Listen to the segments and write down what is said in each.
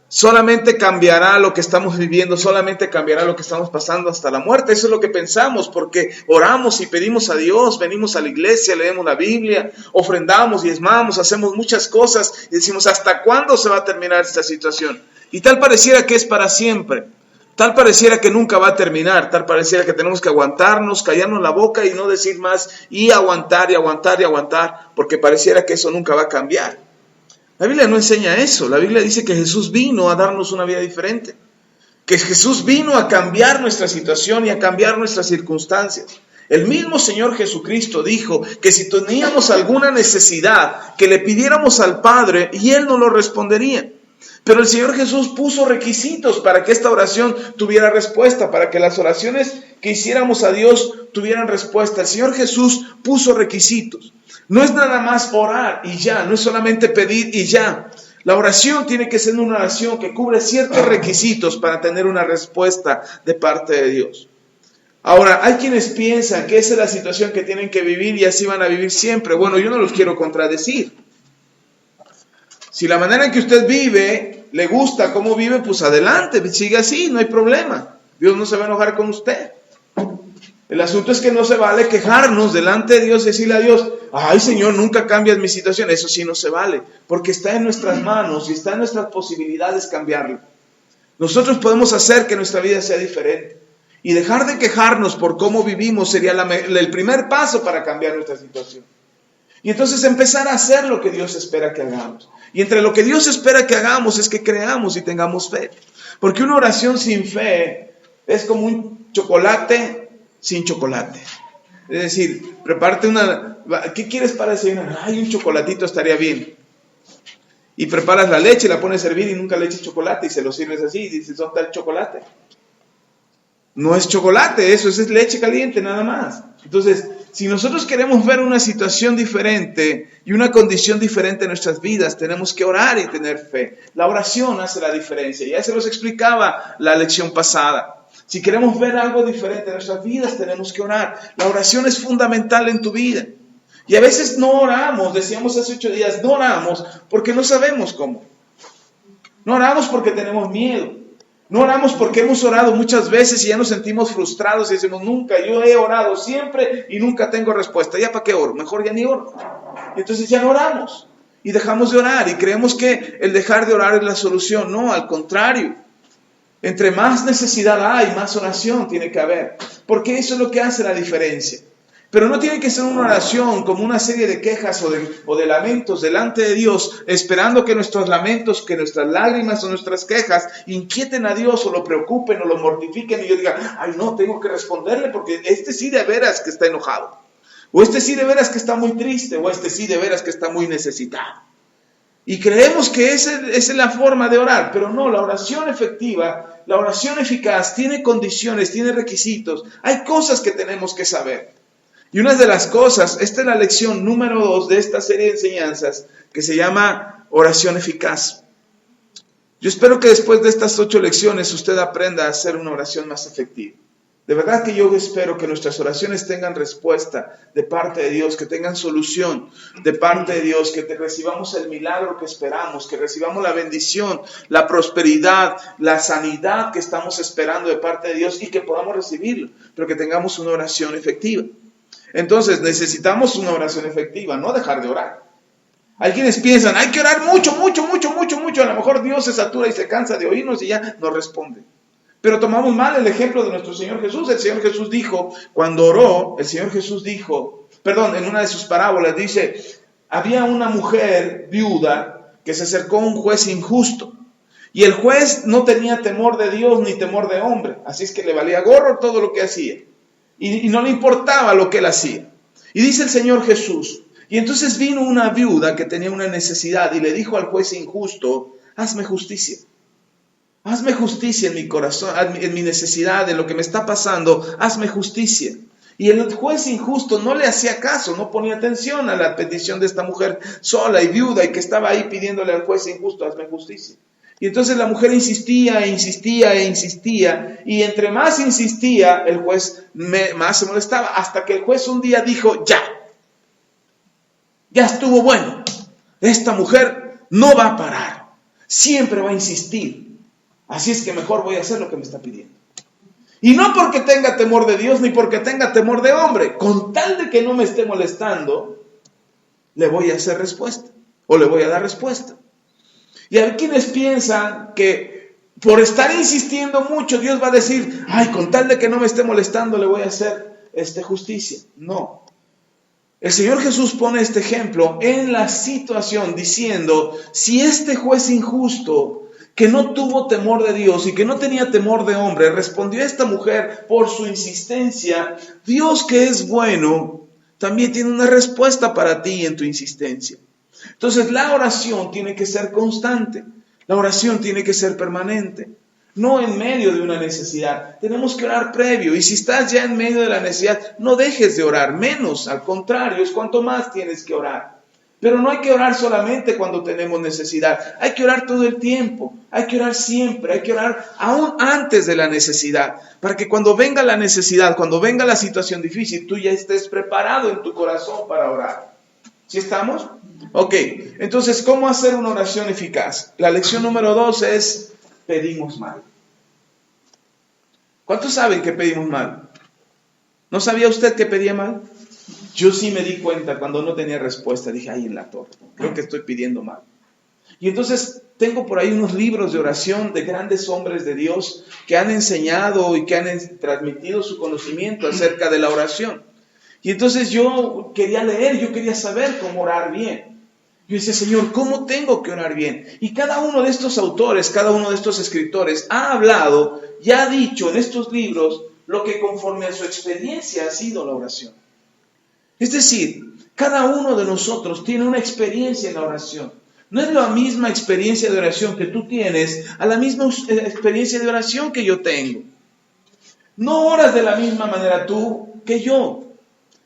solamente cambiará lo que estamos viviendo, solamente cambiará lo que estamos pasando hasta la muerte. Eso es lo que pensamos, porque oramos y pedimos a Dios, venimos a la iglesia, leemos la Biblia, ofrendamos, diezmamos, hacemos muchas cosas y decimos, ¿hasta cuándo se va a terminar esta situación? Y tal pareciera que es para siempre, tal pareciera que nunca va a terminar, tal pareciera que tenemos que aguantarnos, callarnos la boca y no decir más, y aguantar y aguantar y aguantar, porque pareciera que eso nunca va a cambiar. La Biblia no enseña eso. La Biblia dice que Jesús vino a darnos una vida diferente, que Jesús vino a cambiar nuestra situación y a cambiar nuestras circunstancias. El mismo Señor Jesucristo dijo que si teníamos alguna necesidad, que le pidiéramos al Padre y Él nos lo respondería. Pero el Señor Jesús puso requisitos para que esta oración tuviera respuesta, para que las oraciones que hiciéramos a Dios tuvieran respuesta. El Señor Jesús puso requisitos. No es nada más orar y ya, no es solamente pedir y ya. La oración tiene que ser una oración que cubre ciertos requisitos para tener una respuesta de parte de Dios. Ahora, hay quienes piensan que esa es la situación que tienen que vivir y así van a vivir siempre. Bueno, yo no los quiero contradecir. Si la manera en que usted vive, le gusta cómo vive, pues adelante, sigue así, no hay problema. Dios no se va a enojar con usted. El asunto es que no se vale quejarnos delante de Dios y decirle a Dios, ay Señor, nunca cambias mi situación. Eso sí no se vale, porque está en nuestras manos y está en nuestras posibilidades cambiarlo. Nosotros podemos hacer que nuestra vida sea diferente. Y dejar de quejarnos por cómo vivimos sería el primer paso para cambiar nuestra situación. Y entonces empezar a hacer lo que Dios espera que hagamos. Y entre lo que Dios espera que hagamos es que creamos y tengamos fe. Porque una oración sin fe es como un chocolate sin chocolate. Es decir, prepárate ¿qué quieres para desayunar? Ay, un chocolatito estaría bien. Y preparas la leche, la pones a hervir y nunca le eches chocolate y se lo sirves así y dices, ¿dónde está el chocolate? No es chocolate, eso es leche caliente nada más. Entonces, si nosotros queremos ver una situación diferente y una condición diferente en nuestras vidas, tenemos que orar y tener fe. La oración hace la diferencia. Ya se los explicaba la lección pasada. Si queremos ver algo diferente en nuestras vidas, tenemos que orar. La oración es fundamental en tu vida. Y a veces no oramos, decíamos hace 8 días, no oramos porque no sabemos cómo. No oramos porque tenemos miedo. No oramos porque hemos orado muchas veces y ya nos sentimos frustrados y decimos, nunca, yo he orado siempre y nunca tengo respuesta. ¿Ya para qué oro? Mejor ya ni oro. Y entonces ya no oramos y dejamos de orar y creemos que el dejar de orar es la solución. No, al contrario. Entre más necesidad hay, más oración tiene que haber. Porque eso es lo que hace la diferencia. Pero no tiene que ser una oración como una serie de quejas o de lamentos delante de Dios, esperando que nuestros lamentos, que nuestras lágrimas o nuestras quejas inquieten a Dios o lo preocupen o lo mortifiquen y yo diga, ay no, tengo que responderle porque este sí de veras que está enojado. O este sí de veras que está muy triste, o este sí de veras que está muy necesitado. Y creemos que esa es la forma de orar, pero no, la oración efectiva, la oración eficaz tiene condiciones, tiene requisitos, hay cosas que tenemos que saber. Y una de las cosas, esta es la lección número 2 de esta serie de enseñanzas que se llama oración eficaz. Yo espero que después de estas 8 lecciones usted aprenda a hacer una oración más efectiva. De verdad que yo espero que nuestras oraciones tengan respuesta de parte de Dios, que tengan solución de parte de Dios, que recibamos el milagro que esperamos, que recibamos la bendición, la prosperidad, la sanidad que estamos esperando de parte de Dios y que podamos recibirlo, pero que tengamos una oración efectiva. Entonces necesitamos una oración efectiva, no dejar de orar. Hay quienes piensan, hay que orar mucho, a lo mejor Dios se satura y se cansa de oírnos y ya no responde. Pero tomamos mal el ejemplo de nuestro Señor Jesús. El Señor Jesús dijo, cuando oró, en una de sus parábolas dice, había una mujer viuda que se acercó a un juez injusto. Y el juez no tenía temor de Dios ni temor de hombre. Así es que le valía gorro todo lo que hacía. Y no le importaba lo que él hacía. Y dice el Señor Jesús, y entonces vino una viuda que tenía una necesidad y le dijo al juez injusto, hazme justicia. Hazme justicia en mi corazón, en mi necesidad, en lo que me está pasando, hazme justicia. Y el juez injusto no le hacía caso, no ponía atención a la petición de esta mujer sola y viuda y que estaba ahí pidiéndole al juez injusto, hazme justicia. Y entonces la mujer insistía y entre más insistía, el juez más se molestaba, hasta que el juez un día dijo, ya estuvo bueno, esta mujer no va a parar. Siempre va a insistir. Así es que mejor voy a hacer lo que me está pidiendo. Y no porque tenga temor de Dios ni porque tenga temor de hombre. Con tal de que no me esté molestando, le voy a hacer respuesta o le voy a dar respuesta. Y hay quienes piensan que por estar insistiendo mucho, Dios va a decir, ay, con tal de que no me esté molestando, le voy a hacer justicia. No. El Señor Jesús pone este ejemplo en la situación diciendo, si este juez injusto, que no tuvo temor de Dios y que no tenía temor de hombre, respondió a esta mujer por su insistencia, Dios, que es bueno, también tiene una respuesta para ti en tu insistencia. Entonces la oración tiene que ser constante, la oración tiene que ser permanente, no en medio de una necesidad. Tenemos que orar previo, y si estás ya en medio de la necesidad, no dejes de orar, menos, al contrario, es cuanto más tienes que orar. Pero no hay que orar solamente cuando tenemos necesidad, hay que orar todo el tiempo, hay que orar siempre, hay que orar aún antes de la necesidad, para que cuando venga la necesidad, cuando venga la situación difícil, tú ya estés preparado en tu corazón para orar. ¿Sí estamos? Ok, entonces, ¿cómo hacer una oración eficaz? La lección número 2 es, pedimos mal. ¿Cuántos saben que pedimos mal? ¿No sabía usted que pedía mal? Yo sí me di cuenta cuando no tenía respuesta, dije, ay, en la torre, creo que estoy pidiendo mal. Y entonces tengo por ahí unos libros de oración de grandes hombres de Dios que han enseñado y que han transmitido su conocimiento acerca de la oración. Y entonces yo quería leer, yo quería saber cómo orar bien. Yo decía, Señor, ¿cómo tengo que orar bien? Y cada uno de estos autores, cada uno de estos escritores ha hablado y ha dicho en estos libros lo que conforme a su experiencia ha sido la oración. Es decir, cada uno de nosotros tiene una experiencia en la oración. No es la misma experiencia de oración que tú tienes a la misma experiencia de oración que yo tengo. No oras de la misma manera tú que yo,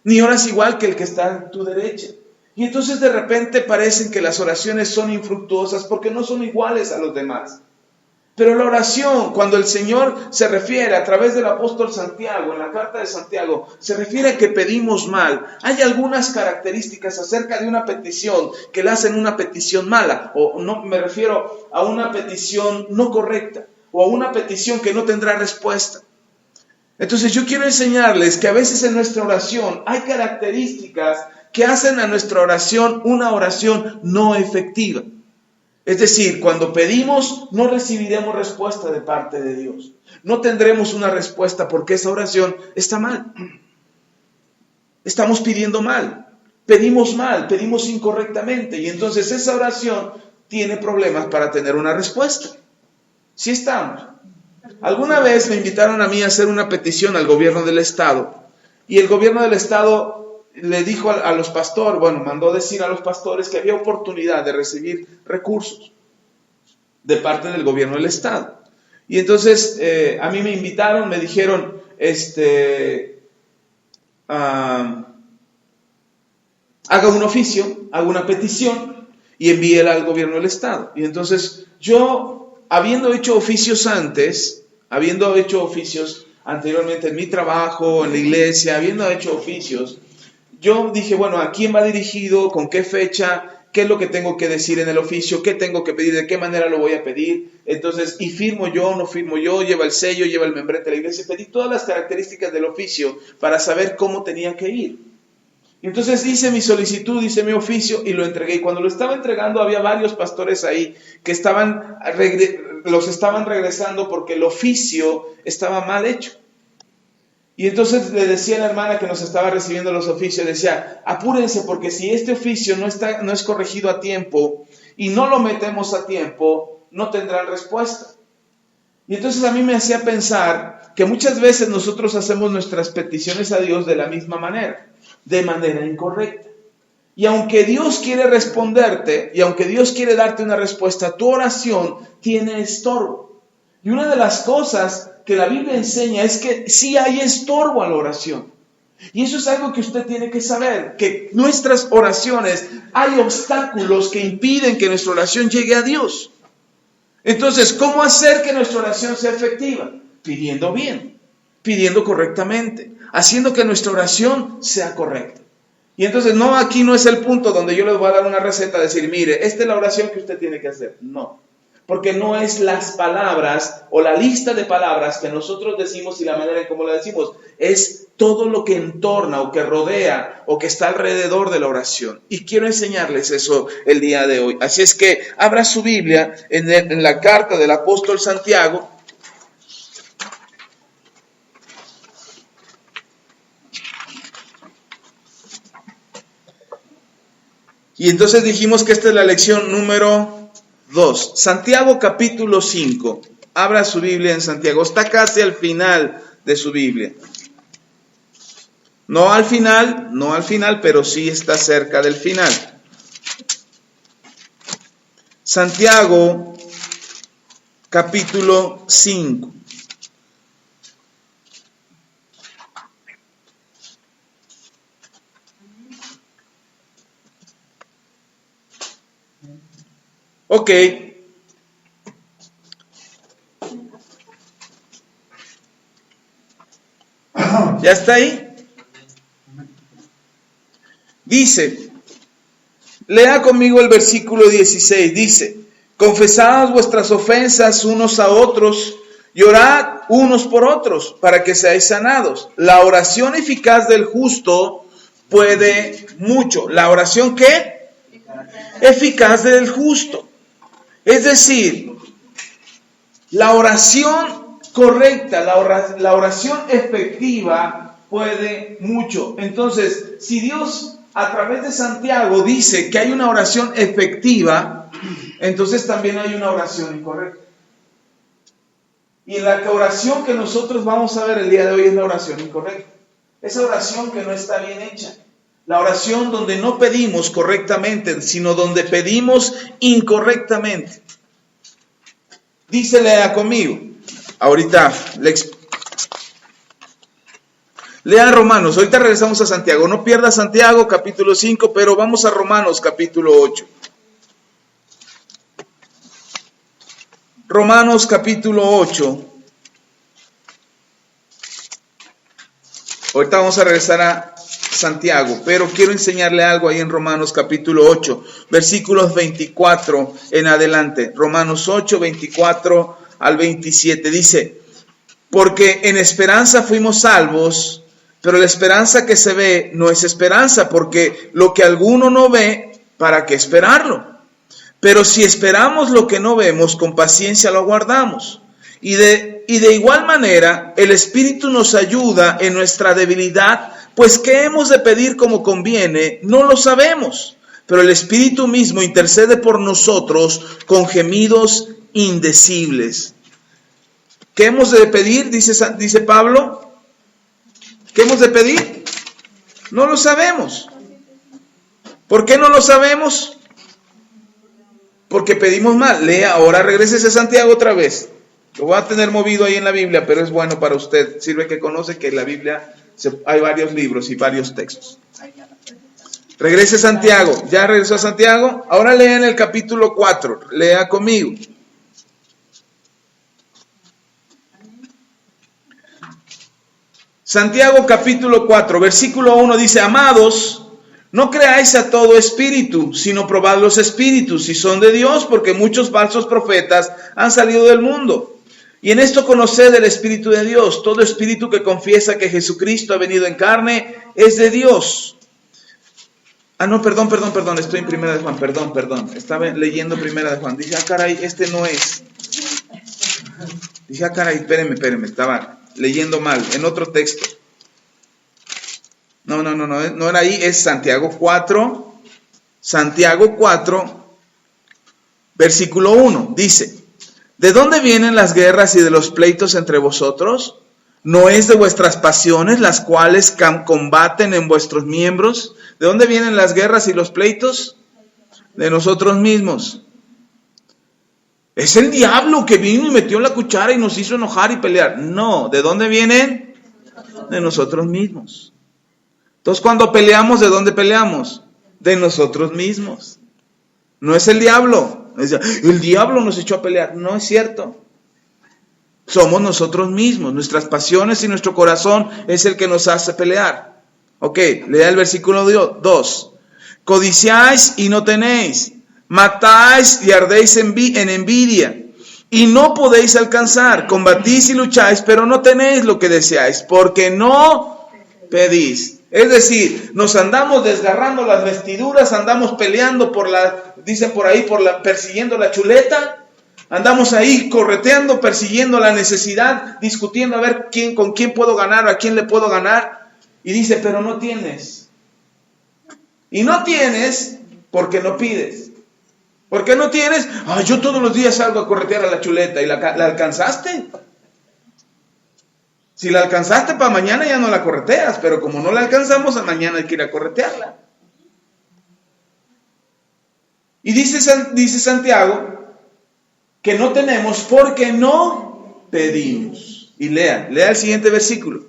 ni oras igual que el que está a tu derecha. Y entonces de repente parecen que las oraciones son infructuosas porque no son iguales a los demás. Pero la oración, cuando el Señor se refiere a través del apóstol Santiago, en la carta de Santiago, se refiere a que pedimos mal. Hay algunas características acerca de una petición que le hacen una petición mala, o no, me refiero a una petición no correcta, o a una petición que no tendrá respuesta. Entonces yo quiero enseñarles que a veces en nuestra oración hay características que hacen a nuestra oración una oración no efectiva. Es decir, cuando pedimos, no recibiremos respuesta de parte de Dios. No tendremos una respuesta porque esa oración está mal. Estamos pidiendo mal, pedimos incorrectamente. Y entonces esa oración tiene problemas para tener una respuesta. ¿Sí estamos? Alguna vez me invitaron a mí a hacer una petición al gobierno del estado. Y el gobierno del estado le dijo a los pastores, mandó decir a los pastores que había oportunidad de recibir recursos de parte del gobierno del estado. Y entonces a mí me invitaron, me dijeron, haga un oficio, haga una petición y envíela al gobierno del estado. Y entonces yo, habiendo hecho oficios anteriormente en mi trabajo, en la iglesia, habiendo hecho oficios, yo dije, ¿a quién va dirigido? ¿Con qué fecha? ¿Qué es lo que tengo que decir en el oficio? ¿Qué tengo que pedir? ¿De qué manera lo voy a pedir? Entonces, ¿y firmo yo? ¿No firmo yo? ¿Lleva el sello? ¿Lleva el membrete de la iglesia? Pedí todas las características del oficio para saber cómo tenía que ir. Y entonces hice mi solicitud, hice mi oficio y lo entregué. Y cuando lo estaba entregando había varios pastores ahí que los estaban regresando porque el oficio estaba mal hecho. Y entonces le decía a la hermana que nos estaba recibiendo los oficios, decía, apúrense porque si este oficio no es corregido a tiempo y no lo metemos a tiempo, no tendrán respuesta. Y entonces a mí me hacía pensar que muchas veces nosotros hacemos nuestras peticiones a Dios de la misma manera, de manera incorrecta. Y aunque Dios quiere responderte, y aunque Dios quiere darte una respuesta, tu oración tiene estorbo. Y una de las cosas que la Biblia enseña es que sí hay estorbo a la oración. Y eso es algo que usted tiene que saber, que nuestras oraciones, hay obstáculos que impiden que nuestra oración llegue a Dios. Entonces, ¿cómo hacer que nuestra oración sea efectiva? Pidiendo bien, pidiendo correctamente, haciendo que nuestra oración sea correcta. Y entonces, aquí no es el punto donde yo les voy a dar una receta, decir, mire, esta es la oración que usted tiene que hacer. No. Porque no es las palabras o la lista de palabras que nosotros decimos y la manera en cómo la decimos. Es todo lo que entorna o que rodea o que está alrededor de la oración. Y quiero enseñarles eso el día de hoy. Así es que abra su Biblia en la carta del apóstol Santiago. Y entonces dijimos que esta es la lección número 2. Santiago capítulo 5. Abra su Biblia en Santiago. Está casi al final de su Biblia. No al final, pero sí está cerca del final. Santiago capítulo 5. Ok. ¿Ya está ahí? Dice, lea conmigo el versículo 16. Dice, confesad vuestras ofensas unos a otros y orad unos por otros para que seáis sanados. La oración eficaz del justo puede mucho. ¿La oración qué? Eficaz del justo. Es decir, la oración correcta, la oración efectiva puede mucho. Entonces, si Dios a través de Santiago dice que hay una oración efectiva, entonces también hay una oración incorrecta. Y la oración que nosotros vamos a ver el día de hoy es la oración incorrecta. Esa oración que no está bien hecha. La oración donde no pedimos correctamente, sino donde pedimos incorrectamente. Dice, lea conmigo. Ahorita lea Romanos. Ahorita regresamos a Santiago. No pierda Santiago capítulo 5, pero vamos a Romanos capítulo 8. Romanos capítulo 8. Ahorita vamos a regresar a Santiago, pero quiero enseñarle algo ahí en Romanos capítulo 8, versículos 24 en adelante. Romanos 8, 24 al 27 dice, porque en esperanza fuimos salvos, pero la esperanza que se ve no es esperanza, porque lo que alguno no ve, ¿para qué esperarlo? Pero si esperamos lo que no vemos, con paciencia lo aguardamos. Y de igual manera, el Espíritu nos ayuda en nuestra debilidad, pues ¿qué hemos de pedir como conviene? No lo sabemos, pero el Espíritu mismo intercede por nosotros con gemidos indecibles. ¿Qué hemos de pedir? Dice Pablo. ¿Qué hemos de pedir? No lo sabemos. ¿Por qué no lo sabemos? Porque pedimos mal. Lea, ahora regrese a Santiago otra vez. Lo voy a tener movido ahí en la Biblia, pero es bueno para usted. Sirve que conoce que en la Biblia hay varios libros y varios textos. Regrese a Santiago. ¿Ya regresó a Santiago? Ahora lea en el capítulo 4. Lea conmigo. Santiago capítulo 4, versículo 1 dice, amados, no creáis a todo espíritu, sino probad los espíritus, si son de Dios, porque muchos falsos profetas han salido del mundo. Y en esto conoced el Espíritu de Dios. Todo espíritu que confiesa que Jesucristo ha venido en carne es de Dios. Perdón, estoy en Primera de Juan, perdón. Estaba leyendo Primera de Juan. Dije, caray, este no es. Dije, caray, espéreme, estaba leyendo mal, en otro texto. No era ahí, es Santiago 4, versículo 1, dice, ¿de dónde vienen las guerras y de los pleitos entre vosotros? ¿No es de vuestras pasiones las cuales combaten en vuestros miembros? ¿De dónde vienen las guerras y los pleitos? De nosotros mismos. Es el diablo que vino y metió la cuchara y nos hizo enojar y pelear. No, ¿de dónde vienen? De nosotros mismos. Entonces, cuando peleamos, ¿de dónde peleamos? De nosotros mismos. No es el diablo. El diablo nos echó a pelear. No es cierto. Somos nosotros mismos. Nuestras pasiones y nuestro corazón es el que nos hace pelear. Ok, lea el versículo 2. Codiciáis y no tenéis. matáis y ardéis en envidia, y no podéis alcanzar, combatís y lucháis, pero no tenéis lo que deseáis, porque no pedís. Es decir, nos andamos desgarrando las vestiduras, andamos peleando dicen por ahí, persiguiendo la chuleta, andamos ahí correteando, persiguiendo la necesidad, discutiendo a ver con quién puedo ganar, a quién le puedo ganar, y dice, pero no tienes. Y no tienes porque no pides. ¿Por qué no tienes? Yo todos los días salgo a corretear a la chuleta. ¿Y la alcanzaste? Si la alcanzaste para mañana ya no la correteas, pero como no la alcanzamos, a mañana hay que ir a corretearla. Y dice Santiago que no tenemos porque no pedimos. Y lea el siguiente versículo.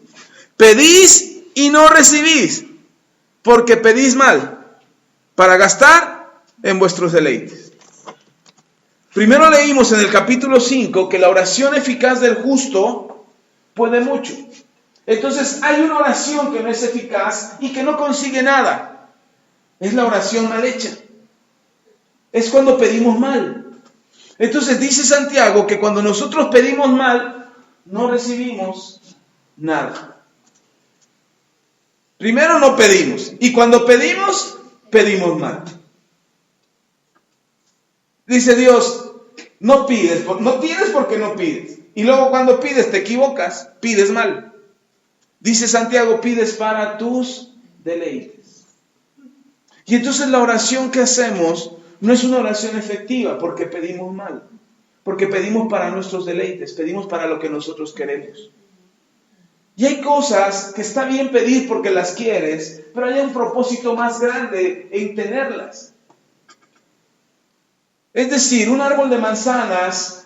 Pedís y no recibís, porque pedís mal, para gastar en vuestros deleites. Primero leímos en el capítulo 5 que la oración eficaz del justo puede mucho. Entonces hay una oración que no es eficaz y que no consigue nada. Es la oración mal hecha. Es cuando pedimos mal. Entonces dice Santiago que cuando nosotros pedimos mal, no recibimos nada. Primero no pedimos. Y cuando pedimos, pedimos mal. Dice Dios, no pides, no tienes porque no pides. Y luego cuando pides te equivocas, pides mal. Dice Santiago, pides para tus deleites. Y entonces la oración que hacemos no es una oración efectiva porque pedimos mal. Porque pedimos para nuestros deleites, pedimos para lo que nosotros queremos. Y hay cosas que está bien pedir porque las quieres, pero hay un propósito más grande en tenerlas. Es decir, un árbol de manzanas,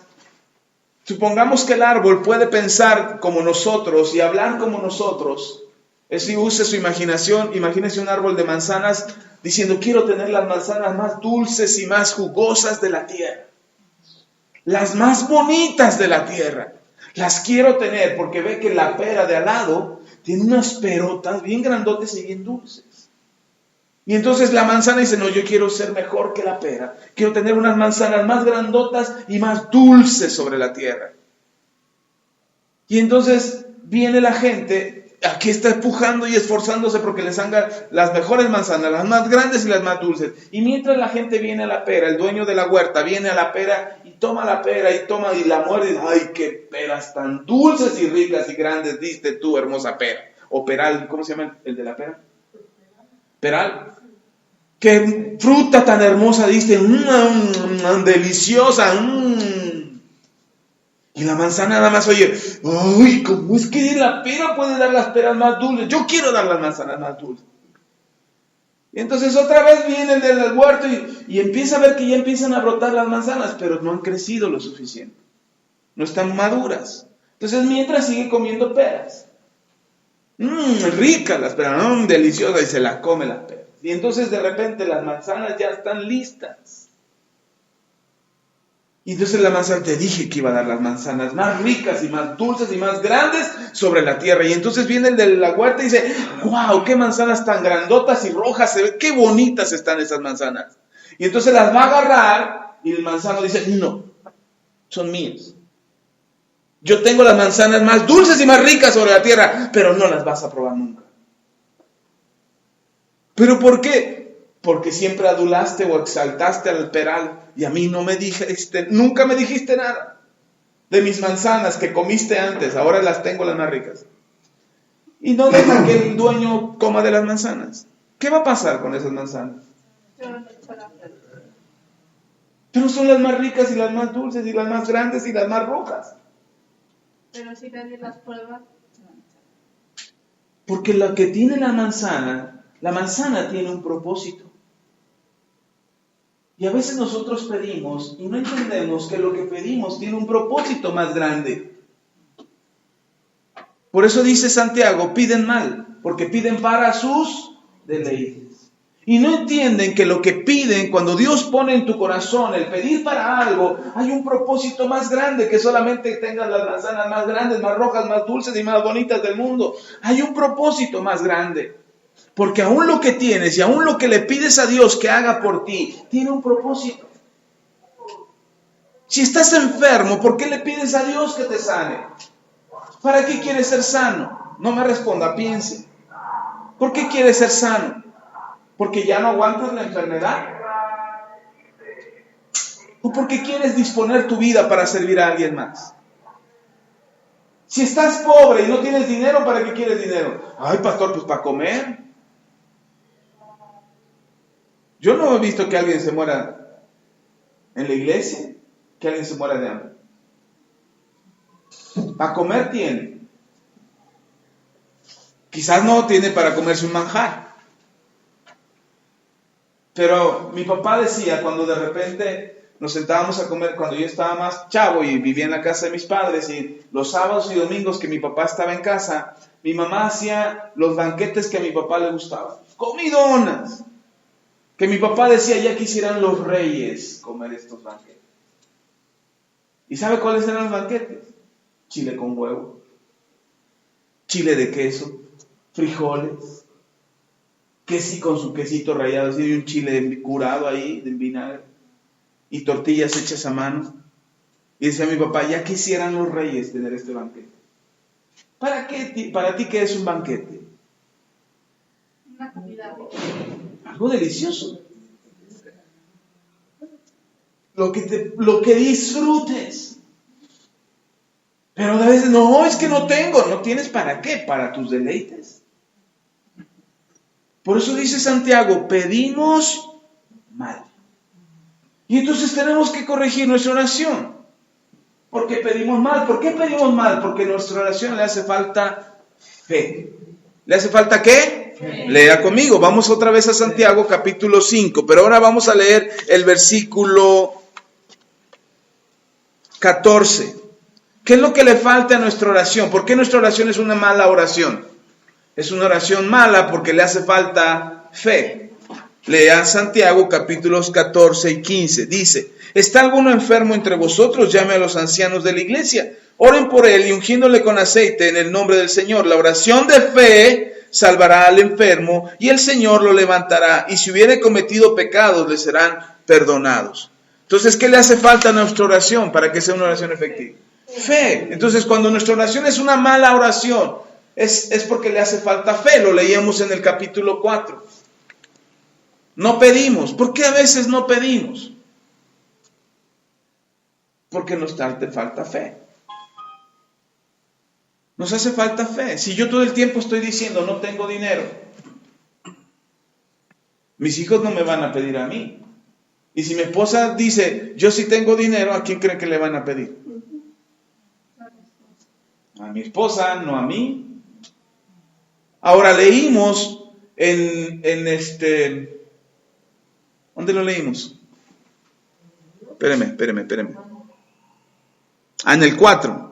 supongamos que el árbol puede pensar como nosotros y hablar como nosotros. Si use su imaginación, imagínese un árbol de manzanas diciendo, quiero tener las manzanas más dulces y más jugosas de la tierra. Las más bonitas de la tierra. Las quiero tener porque ve que la pera de al lado tiene unas perotas bien grandotes y bien dulces. Y entonces la manzana dice, no, yo quiero ser mejor que la pera. Quiero tener unas manzanas más grandotas y más dulces sobre la tierra. Y entonces viene la gente, aquí está empujando y esforzándose porque les salgan las mejores manzanas, las más grandes y las más dulces. Y mientras la gente viene a la pera, el dueño de la huerta viene a la pera y toma la pera y la muerde y dice, ¡ay, qué peras tan dulces y ricas y grandes diste tú, hermosa pera! O peral, ¿cómo se llama el de la pera? Peral. ¡Qué fruta tan hermosa diste! ¡Deliciosa! Y la manzana nada más oye, ¡uy! ¿Cómo es que la pera puede dar las peras más dulces? Yo quiero dar las manzanas más dulces. Y entonces otra vez viene el del huerto y empieza a ver que ya empiezan a brotar las manzanas, pero no han crecido lo suficiente. No están maduras. Entonces mientras sigue comiendo peras. Ricas las peras, deliciosas, y se las come las peras. Y entonces de repente las manzanas ya están listas. Y entonces la manzana, te dije que iba a dar las manzanas más ricas y más dulces y más grandes sobre la tierra. Y entonces viene el de la huerta y dice, ¡wow! ¡Qué manzanas tan grandotas y rojas! ¡Qué bonitas están esas manzanas! Y entonces las va a agarrar y el manzano dice, no, son mías. Yo tengo las manzanas más dulces y más ricas sobre la tierra, pero no las vas a probar nunca. ¿Pero por qué? Porque siempre adulaste o exaltaste al peral y a mí no me dijiste, nunca me dijiste nada de mis manzanas que comiste antes, ahora las tengo las más ricas. Y no deja que el dueño coma de las manzanas. ¿Qué va a pasar con esas manzanas? Pero son las más ricas y las más dulces y las más grandes y las más rojas. Pero si nadie las prueba. Porque lo que tiene la manzana tiene un propósito. Y a veces nosotros pedimos y no entendemos que lo que pedimos tiene un propósito más grande. Por eso dice Santiago, piden mal, porque piden para sus deleites. Y no entienden que lo que piden, cuando Dios pone en tu corazón el pedir para algo, hay un propósito más grande que solamente tengas las manzanas más grandes, más rojas, más dulces y más bonitas del mundo. Hay un propósito más grande. Porque aún lo que tienes y aún lo que le pides a Dios que haga por ti, tiene un propósito. Si estás enfermo, ¿por qué le pides a Dios que te sane? ¿Para qué quieres ser sano? No me responda, piense. ¿Por qué quieres ser sano? ¿Porque ya no aguantas la enfermedad? ¿O porque quieres disponer tu vida para servir a alguien más? Si estás pobre y no tienes dinero, ¿para qué quieres dinero? Ay, pastor, pues para comer. Yo no he visto que alguien se muera en la iglesia, que alguien se muera de hambre. Para comer tiene. Quizás no tiene para comerse un manjar. Pero mi papá decía, cuando de repente nos sentábamos a comer, cuando yo estaba más chavo y vivía en la casa de mis padres, y los sábados y domingos que mi papá estaba en casa, mi mamá hacía los banquetes que a mi papá le gustaban. Comidonas. Que mi papá decía, ya quisieran los reyes comer estos banquetes. ¿Y sabe cuáles eran los banquetes? Chile con huevo, chile de queso, frijoles, queso con su quesito rallado, así, y un chile curado ahí, de vinagre, y tortillas hechas a mano. Y decía mi papá, ya quisieran los reyes tener este banquete. ¿Para qué? ¿Para ti qué es un banquete? Una comida. Algo delicioso. Lo que disfrutes. Pero a veces, no, es que no tengo. ¿No tienes para qué? Para tus deleites. Por eso dice Santiago, pedimos mal. Y entonces tenemos que corregir nuestra oración. Porque pedimos mal. ¿Por qué pedimos mal? Porque a nuestra oración le hace falta fe. ¿Le hace falta qué? Fe. Lea conmigo. Vamos otra vez a Santiago capítulo 5. Pero ahora vamos a leer el versículo 14. ¿Qué es lo que le falta a nuestra oración? ¿Por qué nuestra oración es una mala oración? Es una oración mala porque le hace falta fe. Lean Santiago capítulos 14 y 15. Dice, ¿está alguno enfermo entre vosotros? Llame a los ancianos de la iglesia. Oren por él y ungiéndole con aceite en el nombre del Señor. La oración de fe salvará al enfermo y el Señor lo levantará. Y si hubiere cometido pecados, le serán perdonados. Entonces, ¿qué le hace falta a nuestra oración para que sea una oración efectiva? Fe. Entonces, cuando nuestra oración es una mala oración, es porque le hace falta fe. Lo leíamos en el capítulo 4. No pedimos. ¿Por qué a veces no pedimos? Porque nos hace falta fe. Nos hace falta fe. Si yo todo el tiempo estoy diciendo no tengo dinero, mis hijos no me van a pedir a mí. Y si mi esposa dice yo sí tengo dinero, ¿a quién creen que le van a pedir? A mi esposa, no a mí. Ahora leímos en ¿dónde lo leímos? Espéreme. En el 4.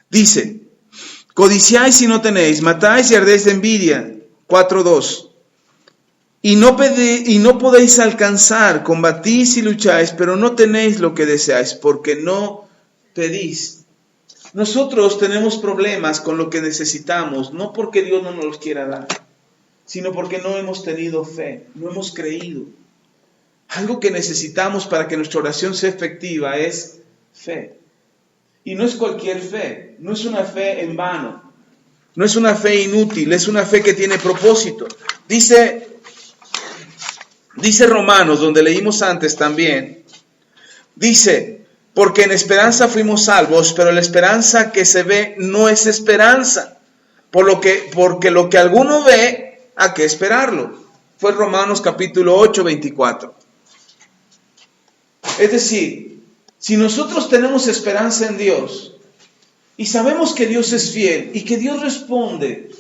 Dice, codiciáis y no tenéis, matáis y ardéis de envidia. 4:2. Y no podéis alcanzar, combatís y lucháis, pero no tenéis lo que deseáis, porque no pedís. Nosotros tenemos problemas con lo que necesitamos, no porque Dios no nos los quiera dar, sino porque no hemos tenido fe, no hemos creído. Algo que necesitamos para que nuestra oración sea efectiva es fe. Y no es cualquier fe, no es una fe en vano, no es una fe inútil, es una fe que tiene propósito. Dice Romanos, donde leímos antes también, dice, porque en esperanza fuimos salvos, pero la esperanza que se ve no es esperanza, porque lo que alguno ve, ¿a qué esperarlo? Fue Romanos capítulo 8, 24. Es decir, si nosotros tenemos esperanza en Dios y sabemos que Dios es fiel y que Dios responde,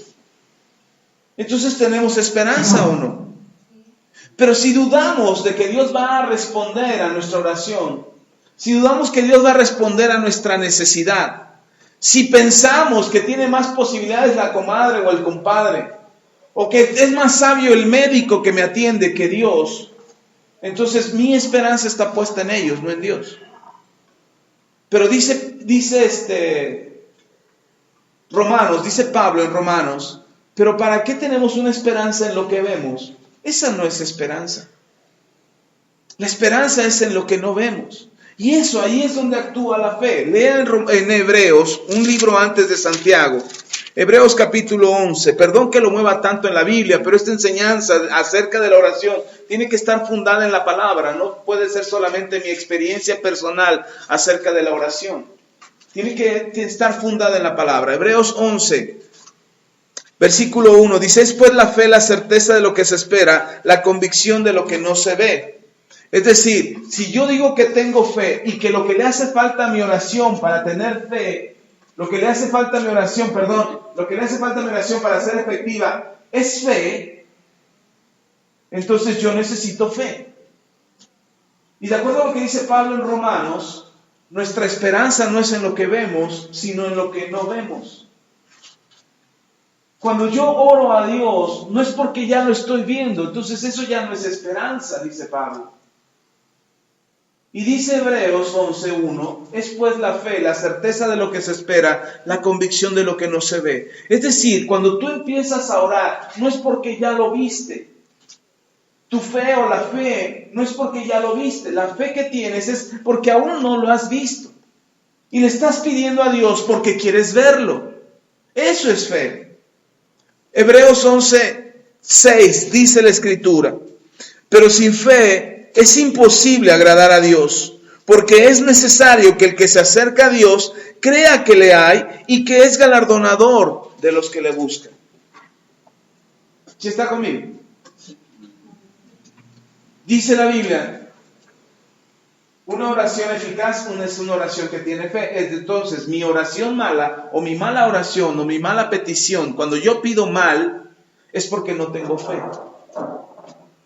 entonces tenemos esperanza o no. Pero si dudamos de que Dios va a responder a nuestra oración, si dudamos que Dios va a responder a nuestra necesidad, si pensamos que tiene más posibilidades la comadre o el compadre, o que es más sabio el médico que me atiende que Dios, Entonces mi esperanza está puesta en ellos, no en Dios. Pero dice Romanos, dice Pablo en Romanos, pero ¿para qué tenemos una esperanza en lo que vemos? Esa no es esperanza. La esperanza es en lo que no vemos. Y eso, ahí es donde actúa la fe. Lean en Hebreos, un libro antes de Santiago. Hebreos capítulo 11. Perdón que lo mueva tanto en la Biblia, pero esta enseñanza acerca de la oración tiene que estar fundada en la palabra. No puede ser solamente mi experiencia personal acerca de la oración. Tiene que estar fundada en la palabra. Hebreos 11, versículo 1. Dice, es pues la fe, la certeza de lo que se espera, la convicción de lo que no se ve. Es decir, si yo digo que tengo fe y que lo que le hace falta a mi oración para tener fe, lo que le hace falta a mi oración para ser efectiva es fe, entonces yo necesito fe. Y de acuerdo a lo que dice Pablo en Romanos, nuestra esperanza no es en lo que vemos, sino en lo que no vemos. Cuando yo oro a Dios, no es porque ya lo estoy viendo, entonces eso ya no es esperanza, dice Pablo. Y dice Hebreos 11:1, es pues la fe, la certeza de lo que se espera, la convicción de lo que no se ve. Es decir, cuando tú empiezas a orar, no es porque ya lo viste. Tu fe o la fe no es porque ya lo viste. La fe que tienes es porque aún no lo has visto. Y le estás pidiendo a Dios porque quieres verlo. Eso es fe. Hebreos 11:6 dice la Escritura, pero sin fe es imposible agradar a Dios, porque es necesario que el que se acerca a Dios crea que le hay y que es galardonador de los que le buscan. ¿Sí está conmigo? Dice la Biblia, una oración eficaz es una oración que tiene fe. Entonces, mi oración mala o mi mala oración o mi mala petición, cuando yo pido mal, es porque no tengo fe.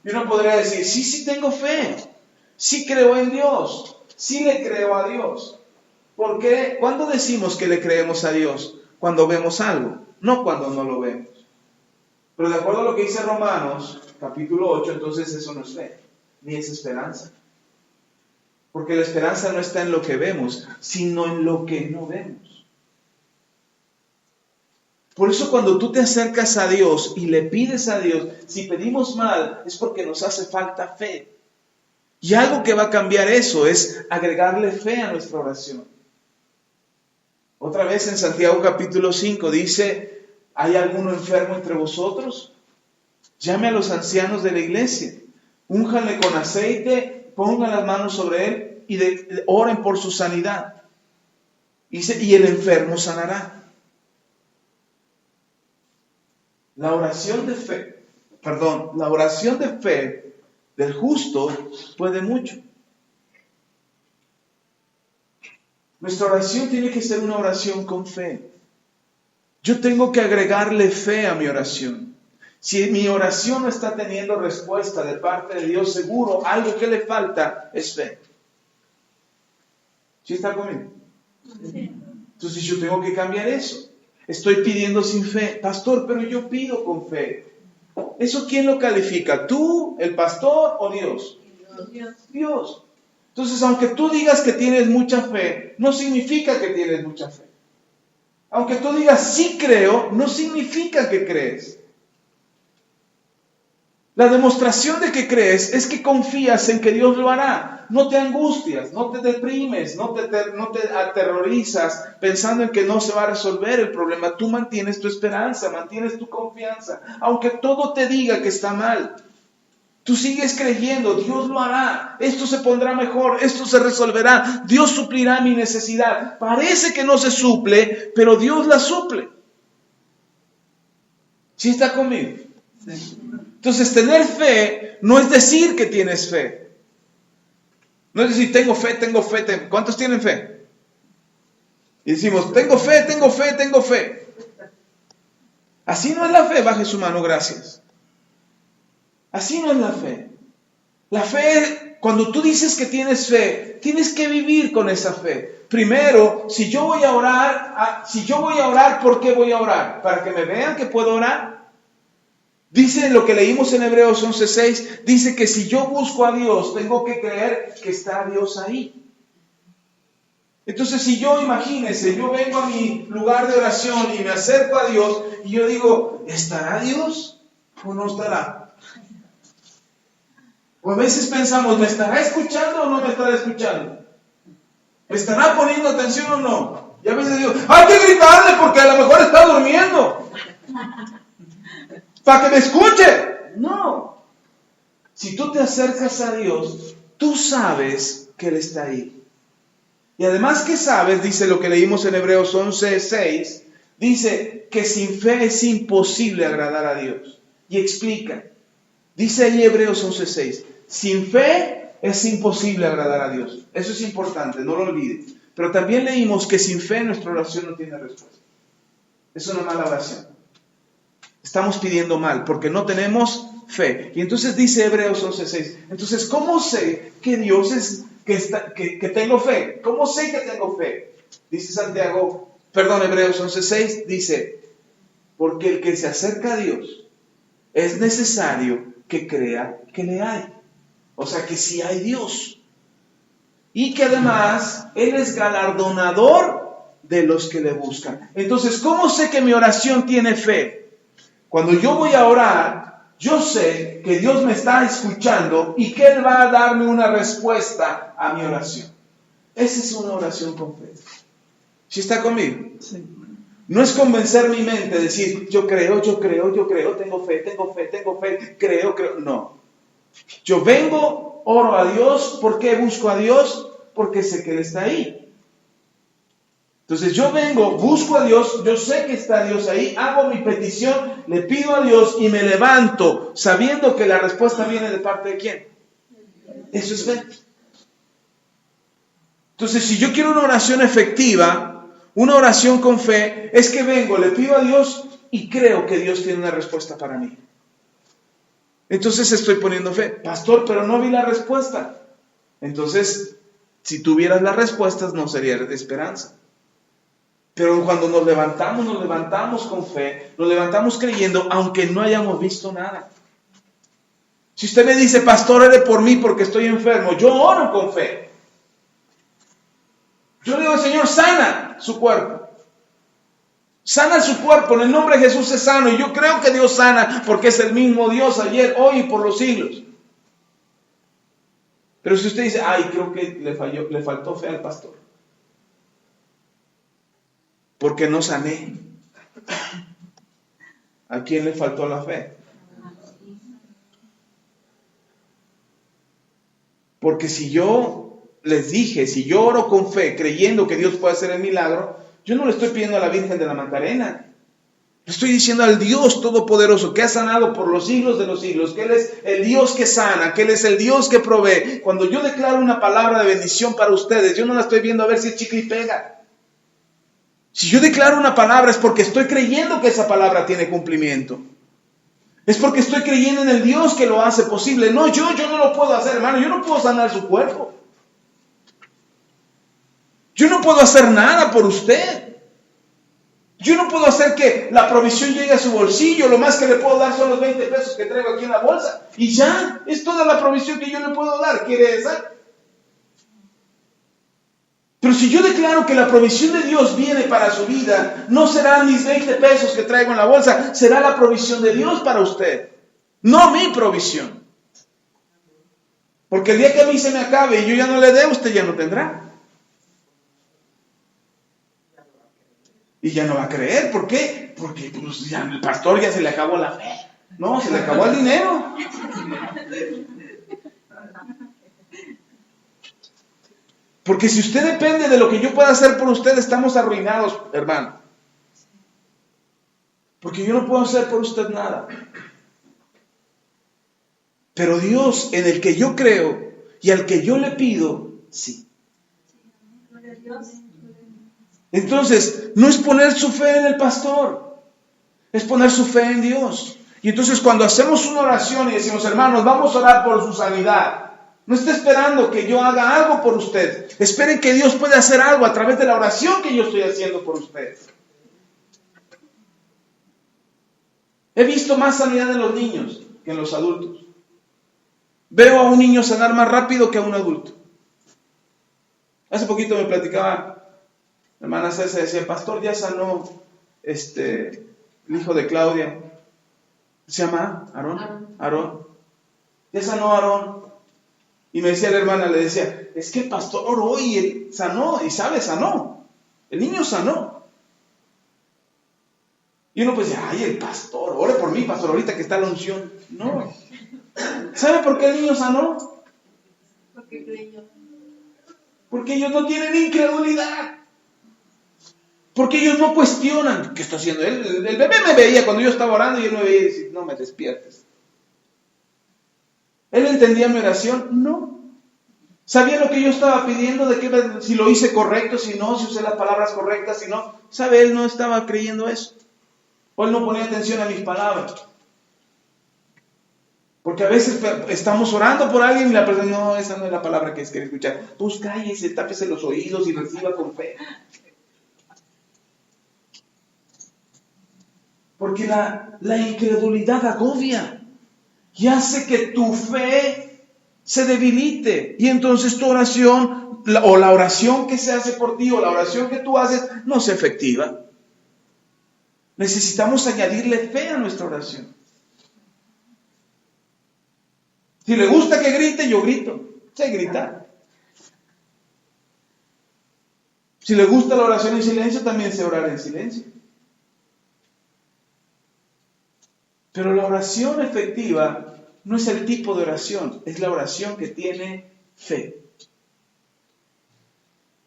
Y uno podría decir, sí tengo fe, sí creo en Dios, sí le creo a Dios. ¿Por qué? ¿Cuándo decimos que le creemos a Dios? Cuando vemos algo, no cuando no lo vemos. Pero de acuerdo a lo que dice Romanos, capítulo 8, entonces eso no es fe, ni es esperanza. Porque la esperanza no está en lo que vemos, sino en lo que no vemos. Por eso cuando tú te acercas a Dios y le pides a Dios, si pedimos mal es porque nos hace falta fe. Y algo que va a cambiar eso es agregarle fe a nuestra oración. Otra vez en Santiago capítulo 5 dice, ¿hay alguno enfermo entre vosotros? Llame a los ancianos de la iglesia, únjanle con aceite, pongan las manos sobre él y oren por su sanidad. Dice, y el enfermo sanará. La oración de fe del justo puede mucho. Nuestra oración tiene que ser una oración con fe. Yo tengo que agregarle fe a mi oración. Si mi oración no está teniendo respuesta de parte de Dios, seguro algo que le falta es fe. ¿Sí está conmigo? Sí. Entonces yo tengo que cambiar eso. Estoy pidiendo sin fe. Pastor, pero yo pido con fe. ¿Eso quién lo califica? ¿Tú, el pastor o Dios? Dios. Entonces, aunque tú digas que tienes mucha fe, no significa que tienes mucha fe. Aunque tú digas sí creo, no significa que crees. La demostración de que crees es que confías en que Dios lo hará. No te angustias, no te deprimes, no te aterrorizas pensando en que no se va a resolver el problema. Tú mantienes tu esperanza, mantienes tu confianza. Aunque todo te diga que está mal, tú sigues creyendo, Dios lo hará. Esto se pondrá mejor, esto se resolverá. Dios suplirá mi necesidad. Parece que no se suple, pero Dios la suple. ¿Sí está conmigo? Sí. Entonces, tener fe no es decir que tienes fe. No es decir, tengo fe. ¿Cuántos tienen fe? Y decimos, tengo fe. Así no es la fe, baje su mano, gracias. Así no es la fe. La fe, cuando tú dices que tienes fe, tienes que vivir con esa fe. Primero, si yo voy a orar, ¿por qué voy a orar? ¿Para que me vean que puedo orar? Dice lo que leímos en Hebreos 11:6, dice que si yo busco a Dios, tengo que creer que está Dios ahí. Entonces, si yo, imagínense, yo vengo a mi lugar de oración y me acerco a Dios y yo digo, ¿estará Dios o no estará? O a veces pensamos, ¿me estará escuchando o no me estará escuchando? ¿Me estará poniendo atención o no? Y a veces digo, hay que gritarle porque a lo mejor está durmiendo. Para que me escuche. No. Si tú te acercas a Dios, tú sabes que Él está ahí. Y además que sabes, dice lo que leímos en Hebreos 11:6, dice que sin fe es imposible agradar a Dios. Y explica, dice ahí Hebreos 11:6, sin fe es imposible agradar a Dios. Eso es importante, no lo olvides. Pero también leímos que sin fe nuestra oración no tiene respuesta. Es una mala oración. Estamos pidiendo mal porque no tenemos fe. Y entonces dice Hebreos 11:6, entonces ¿cómo sé que Dios es... Que tengo fe? ¿Cómo sé que tengo fe? Dice Hebreos 11:6, dice, porque el que se acerca a Dios es necesario que crea que le hay. O sea que sí hay Dios. Y que además Él es galardonador de los que le buscan. Entonces, ¿cómo sé que mi oración tiene fe? Cuando yo voy a orar, yo sé que Dios me está escuchando y que Él va a darme una respuesta a mi oración. Esa es una oración con fe. ¿Sí está conmigo? Sí. No es convencer mi mente, decir, yo creo, tengo fe, creo. No. Yo vengo, oro a Dios. ¿Por qué busco a Dios? Porque sé que Él está ahí. Entonces yo vengo, busco a Dios, yo sé que está Dios ahí, hago mi petición, le pido a Dios y me levanto sabiendo que la respuesta viene de parte de ¿quién? Eso es fe. Entonces si yo quiero una oración efectiva, una oración con fe, es que vengo, le pido a Dios y creo que Dios tiene una respuesta para mí. Entonces estoy poniendo fe. Pastor, pero no vi la respuesta. Entonces, si tuvieras las respuestas no sería de esperanza. Pero cuando nos levantamos con fe, nos levantamos creyendo, aunque no hayamos visto nada. Si usted me dice, pastor, ore por mí porque estoy enfermo, yo oro con fe. Yo le digo al Señor, sana su cuerpo. Sana su cuerpo, en el nombre de Jesús es sano. Y yo creo que Dios sana porque es el mismo Dios ayer, hoy y por los siglos. Pero si usted dice, ay, creo que le faltó fe al pastor, porque no sané. ¿A quién le faltó la fe? Porque si yo les dije, si yo oro con fe, creyendo que Dios puede hacer el milagro, yo no le estoy pidiendo a la Virgen de la Macarena. Le estoy diciendo al Dios Todopoderoso que ha sanado por los siglos de los siglos, que Él es el Dios que sana, que Él es el Dios que provee. Cuando yo declaro una palabra de bendición para ustedes, yo no la estoy viendo a ver si es chicle y pega. Si yo declaro una palabra es porque estoy creyendo que esa palabra tiene cumplimiento. Es porque estoy creyendo en el Dios que lo hace posible. No, yo no lo puedo hacer, hermano. Yo no puedo sanar su cuerpo. Yo no puedo hacer nada por usted. Yo no puedo hacer que la provisión llegue a su bolsillo. Lo más que le puedo dar son los 20 pesos que traigo aquí en la bolsa. Y ya, es toda la provisión que yo le puedo dar. ¿Quiere esa? Pero si yo declaro que la provisión de Dios viene para su vida, no serán mis 20 pesos que traigo en la bolsa, será la provisión de Dios para usted, no mi provisión. Porque el día que a mí se me acabe y yo ya no le dé, usted ya no tendrá. Y ya no va a creer. ¿Por qué? Porque pues, ya, el pastor ya se le acabó la fe. No, se le acabó el dinero. Porque si usted depende de lo que yo pueda hacer por usted, estamos arruinados, hermano. Porque yo no puedo hacer por usted nada. Pero Dios, en el que yo creo y al que yo le pido, sí. Entonces, no es poner su fe en el pastor, es poner su fe en Dios. Y entonces cuando hacemos una oración y decimos, hermanos, vamos a orar por su sanidad, no esté esperando que yo haga algo por usted. Esperen que Dios pueda hacer algo a través de la oración que yo estoy haciendo por usted. He visto más sanidad en los niños que en los adultos. Veo a un niño sanar más rápido que a un adulto. Hace poquito me platicaba la hermana César, decía, pastor, ya sanó el hijo de Claudia. ¿Se llama Aarón. Ya sanó Aarón. Y me decía la hermana, le decía, es que el pastor oró y él sanó, y sanó. El niño sanó. Y uno pues dice, ay, el pastor, ore por mí, pastor, ahorita que está la unción. No. ¿Sabe por qué el niño sanó? Porque creyó. Porque ellos no tienen incredulidad. Porque ellos no cuestionan. ¿Qué está haciendo él? El bebé me veía cuando yo estaba orando y él me veía y decía, no me despiertes. ¿Él entendía mi oración? No. ¿Sabía lo que yo estaba pidiendo? De qué, si lo hice correcto, si no, si usé las palabras correctas, si no. ¿Sabe? Él no estaba creyendo eso. O él no ponía atención a mis palabras. Porque a veces estamos orando por alguien y la persona, no, esa no es la palabra que quiere escuchar. Pues cállese, tápese los oídos y reciba con fe. Porque la incredulidad agobia y hace que tu fe se debilite. Y entonces tu oración, o la oración que se hace por ti, o la oración que tú haces, no es efectiva. Necesitamos añadirle fe a nuestra oración. Si le gusta que grite, yo grito. Sé gritar. Si le gusta la oración en silencio, también sé orar en silencio. Pero la oración efectiva no es el tipo de oración, es la oración que tiene fe.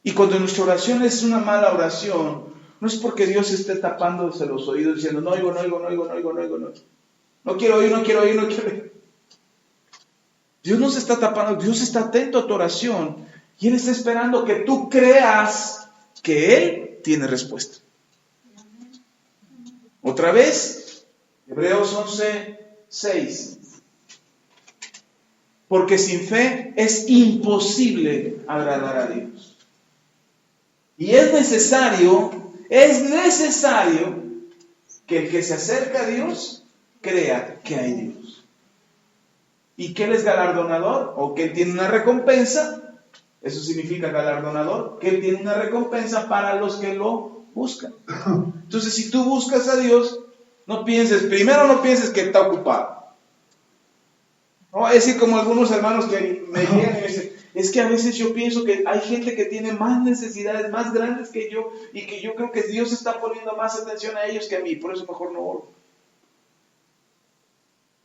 Y cuando nuestra oración es una mala oración, no es porque Dios esté tapándose los oídos diciendo, no oigo. No quiero oír. Dios no se está tapando, Dios está atento a tu oración y Él está esperando que tú creas que Él tiene respuesta. Otra vez, Hebreos 11:6. Porque sin fe es imposible agradar a Dios. Y es necesario que el que se acerca a Dios crea que hay Dios. ¿Y que Él es galardonador? O que Él tiene una recompensa. Eso significa galardonador. Que Él tiene una recompensa para los que lo buscan. Entonces, si tú buscas a Dios, no pienses que está ocupado. No, es decir, como algunos hermanos que me llegan y me dicen, es que a veces yo pienso que hay gente que tiene más necesidades, más grandes que yo, y que yo creo que Dios está poniendo más atención a ellos que a mí, por eso mejor no oro.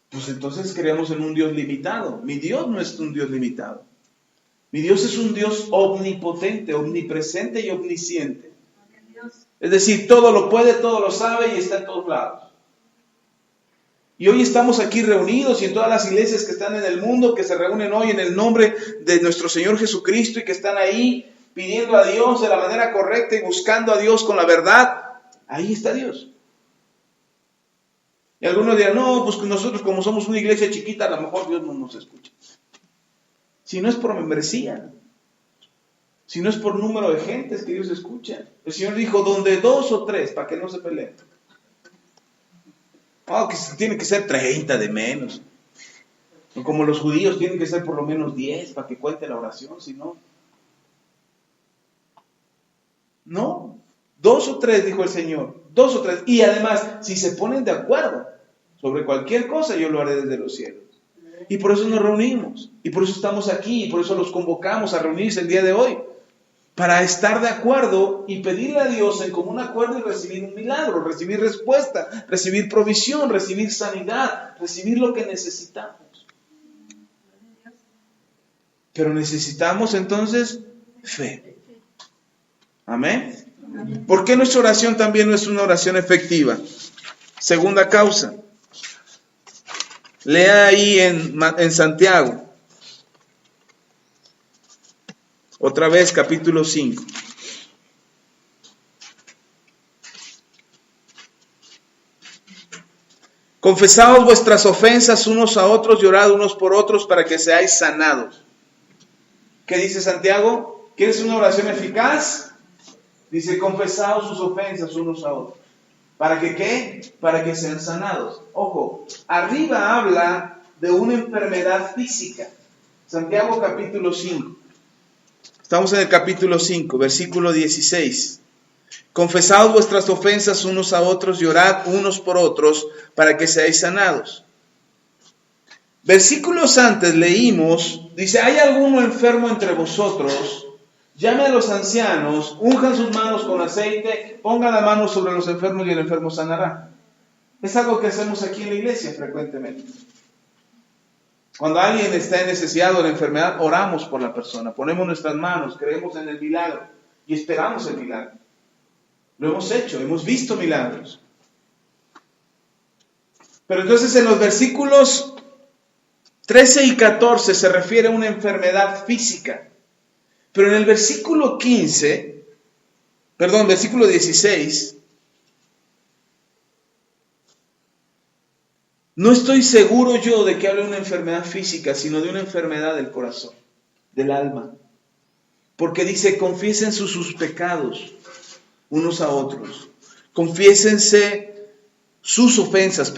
Pues entonces creemos en un Dios limitado. Mi Dios no es un Dios limitado. Mi Dios es un Dios omnipotente, omnipresente y omnisciente. Es decir, todo lo puede, todo lo sabe y está en todos lados. Y hoy estamos aquí reunidos y en todas las iglesias que están en el mundo, que se reúnen hoy en el nombre de nuestro Señor Jesucristo y que están ahí pidiendo a Dios de la manera correcta y buscando a Dios con la verdad, ahí está Dios. Y algunos dirán, no, pues nosotros como somos una iglesia chiquita, a lo mejor Dios no nos escucha. Si no es por membresía, si no es por número de gentes que Dios escucha. El Señor dijo, donde 2 o 3, para que no se peleen. Oh, que tiene que ser 30 de menos. O como los judíos tienen que ser por lo menos 10 para que cuente la oración, si no. No, 2 o 3, dijo el Señor, 2 o 3. Y además, si se ponen de acuerdo sobre cualquier cosa, yo lo haré desde los cielos. Y por eso nos reunimos, y por eso estamos aquí, y por eso los convocamos a reunirse el día de hoy. Para estar de acuerdo y pedirle a Dios en común acuerdo y recibir un milagro, recibir respuesta, recibir provisión, recibir sanidad, recibir lo que necesitamos. Pero necesitamos entonces fe. Amén. ¿Por qué nuestra oración también no es una oración efectiva? Segunda causa. Lea ahí en Santiago. Otra vez, capítulo 5. Confesaos vuestras ofensas unos a otros y orad unos por otros para que seáis sanados. ¿Qué dice Santiago? ¿Quieres una oración eficaz? Dice, confesaos sus ofensas unos a otros. ¿Para que qué? Para que sean sanados. Ojo, arriba habla de una enfermedad física. Santiago capítulo 5. Estamos en el capítulo 5, versículo 16. Confesaos vuestras ofensas unos a otros y orad unos por otros para que seáis sanados. Versículos antes leímos, dice, ¿hay alguno enfermo entre vosotros? Llame a los ancianos, unjan sus manos con aceite, pongan la mano sobre los enfermos y el enfermo sanará. Es algo que hacemos aquí en la iglesia frecuentemente. Cuando alguien está en necesidad o en enfermedad, oramos por la persona, ponemos nuestras manos, creemos en el milagro y esperamos el milagro. Lo hemos hecho, hemos visto milagros. Pero entonces en los versículos 13 y 14 se refiere a una enfermedad física. Pero en el versículo 16, no estoy seguro yo de que hable de una enfermedad física, sino de una enfermedad del corazón, del alma. Porque dice, confiesen sus pecados unos a otros. Confiésense sus ofensas,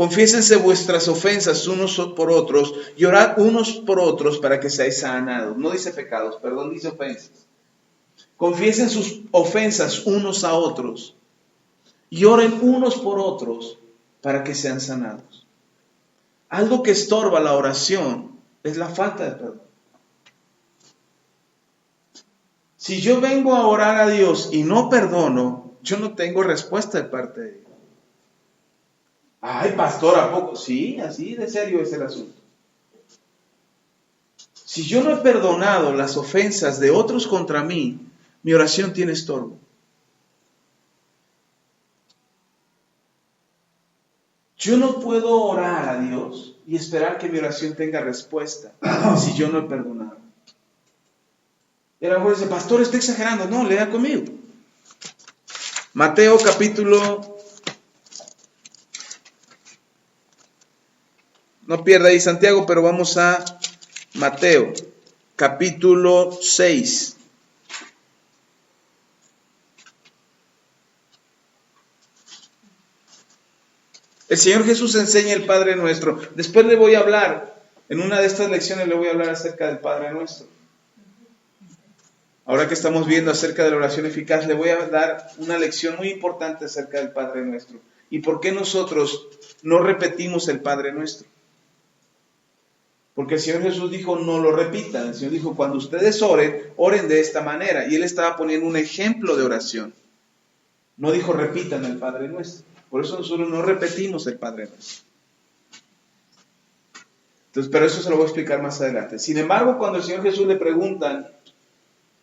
Confiésense vuestras ofensas unos por otros y orad unos por otros para que seáis sanados. No dice pecados, dice ofensas. Confiesen sus ofensas unos a otros y oren unos por otros para que sean sanados. Algo que estorba la oración es la falta de perdón. Si yo vengo a orar a Dios y no perdono, yo no tengo respuesta de parte de Dios. Ay, pastor, ¿a poco? Sí, así de serio es el asunto. Si yo no he perdonado las ofensas de otros contra mí, mi oración tiene estorbo. Yo no puedo orar a Dios y esperar que mi oración tenga respuesta si yo no he perdonado. Y a lo mejor dice, pastor, está exagerando. No, lea conmigo. Mateo capítulo... No pierda ahí Santiago, pero vamos a Mateo, capítulo 6. El Señor Jesús enseña el Padre Nuestro. Después le voy a hablar, en una de estas lecciones le voy a hablar acerca del Padre Nuestro. Ahora que estamos viendo acerca de la oración eficaz, le voy a dar una lección muy importante acerca del Padre Nuestro. ¿Y por qué nosotros no repetimos el Padre Nuestro? Porque el Señor Jesús dijo, no lo repitan. El Señor dijo, cuando ustedes oren, oren de esta manera. Y Él estaba poniendo un ejemplo de oración. No dijo, repitan el Padre Nuestro. Por eso nosotros no repetimos el Padre Nuestro. Entonces, pero eso se lo voy a explicar más adelante. Sin embargo, cuando el Señor Jesús le preguntan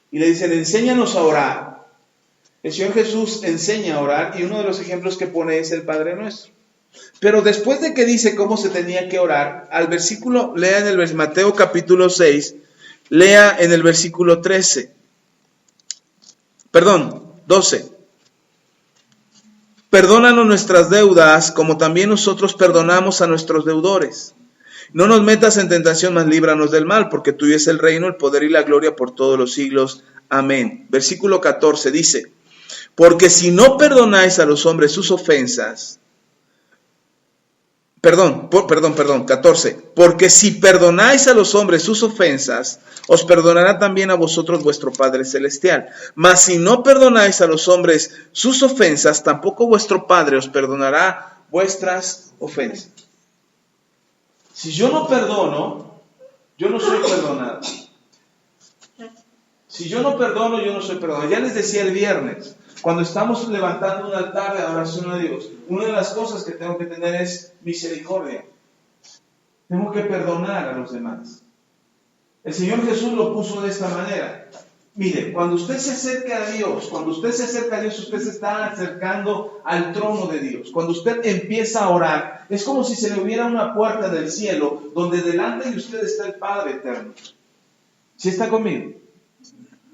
y le dicen, enséñanos a orar. El Señor Jesús enseña a orar y uno de los ejemplos que pone es el Padre Nuestro. Pero después de que dice cómo se tenía que orar, al versículo, lea en el Mateo capítulo 6, lea en el versículo 12. Perdónanos nuestras deudas, como también nosotros perdonamos a nuestros deudores. No nos metas en tentación, mas líbranos del mal, porque tuyo es el reino, el poder y la gloria por todos los siglos. Amén. Versículo 14 dice, porque si no perdonáis a los hombres sus ofensas, 14. Porque si perdonáis a los hombres sus ofensas, os perdonará también a vosotros vuestro Padre Celestial. Mas si no perdonáis a los hombres sus ofensas, tampoco vuestro Padre os perdonará vuestras ofensas. Si yo no perdono, yo no soy perdonado. Si yo no perdono, yo no soy perdonado. Ya les decía el viernes, cuando estamos levantando un altar de adoración a Dios, una de las cosas que tengo que tener es misericordia. Tengo que perdonar a los demás. El Señor Jesús lo puso de esta manera. Mire, cuando usted se acerca a Dios, usted se está acercando al trono de Dios. Cuando usted empieza a orar, es como si se le hubiera una puerta del cielo, donde delante de usted está el Padre Eterno. ¿Sí está conmigo?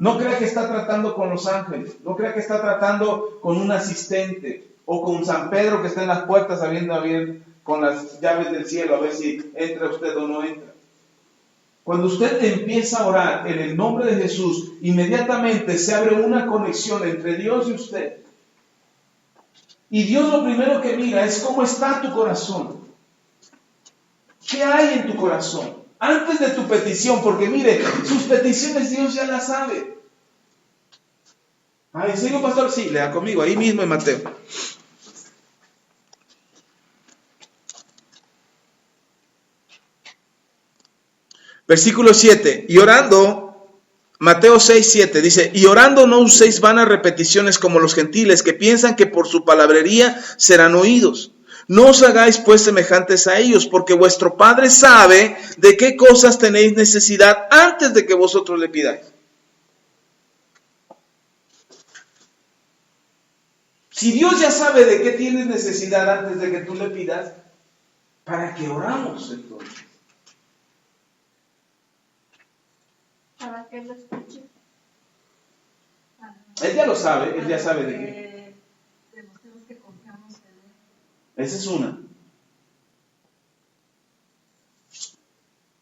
No crea que está tratando con los ángeles, no crea que está tratando con un asistente o con San Pedro que está en las puertas sabiendo bien con las llaves del cielo a ver si entra usted o no entra. Cuando usted empieza a orar en el nombre de Jesús, inmediatamente se abre una conexión entre Dios y usted. Y Dios lo primero que mira es cómo está tu corazón. ¿Qué hay en tu corazón? Antes de tu petición, porque mire, sus peticiones Dios ya las sabe. ¿En serio, pastor? Sí, lea conmigo, ahí mismo en Mateo. Versículo 7. Y orando, Mateo 6, 7 dice, y orando no uséis vanas repeticiones como los gentiles que piensan que por su palabrería serán oídos. No os hagáis pues semejantes a ellos, porque vuestro Padre sabe de qué cosas tenéis necesidad antes de que vosotros le pidáis. Si Dios ya sabe de qué tienes necesidad antes de que tú le pidas, ¿para qué oramos entonces? Para que lo escuche. Él ya lo sabe, él ya sabe de qué. Demostremos que confiamos en él. Esa es una.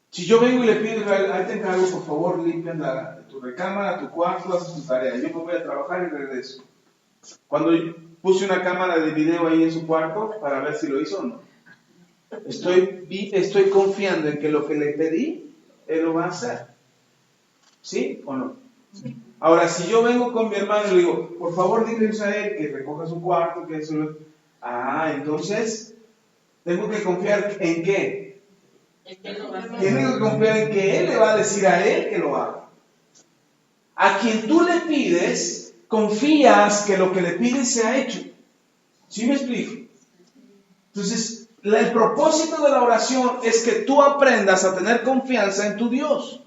Si yo vengo y le pido, ahí te encargo, por favor, limpian tu recámara, tu cuarto, haz tu tarea. Yo me voy a trabajar y regreso. Cuando puse una cámara de video ahí en su cuarto para ver si lo hizo o no. Estoy confiando en que lo que le pedí, él lo va a hacer. ¿Sí o no? Sí. Ahora, si yo vengo con mi hermano y le digo, por favor, dile a Israel que recoja su cuarto, que eso lo... entonces, tengo que confiar en qué. Tengo que confiar en que él le va a decir a él que lo haga. A quien tú le pides, confías que lo que le pides se ha hecho. ¿Sí me explico? Entonces, el propósito de la oración es que tú aprendas a tener confianza en tu Dios.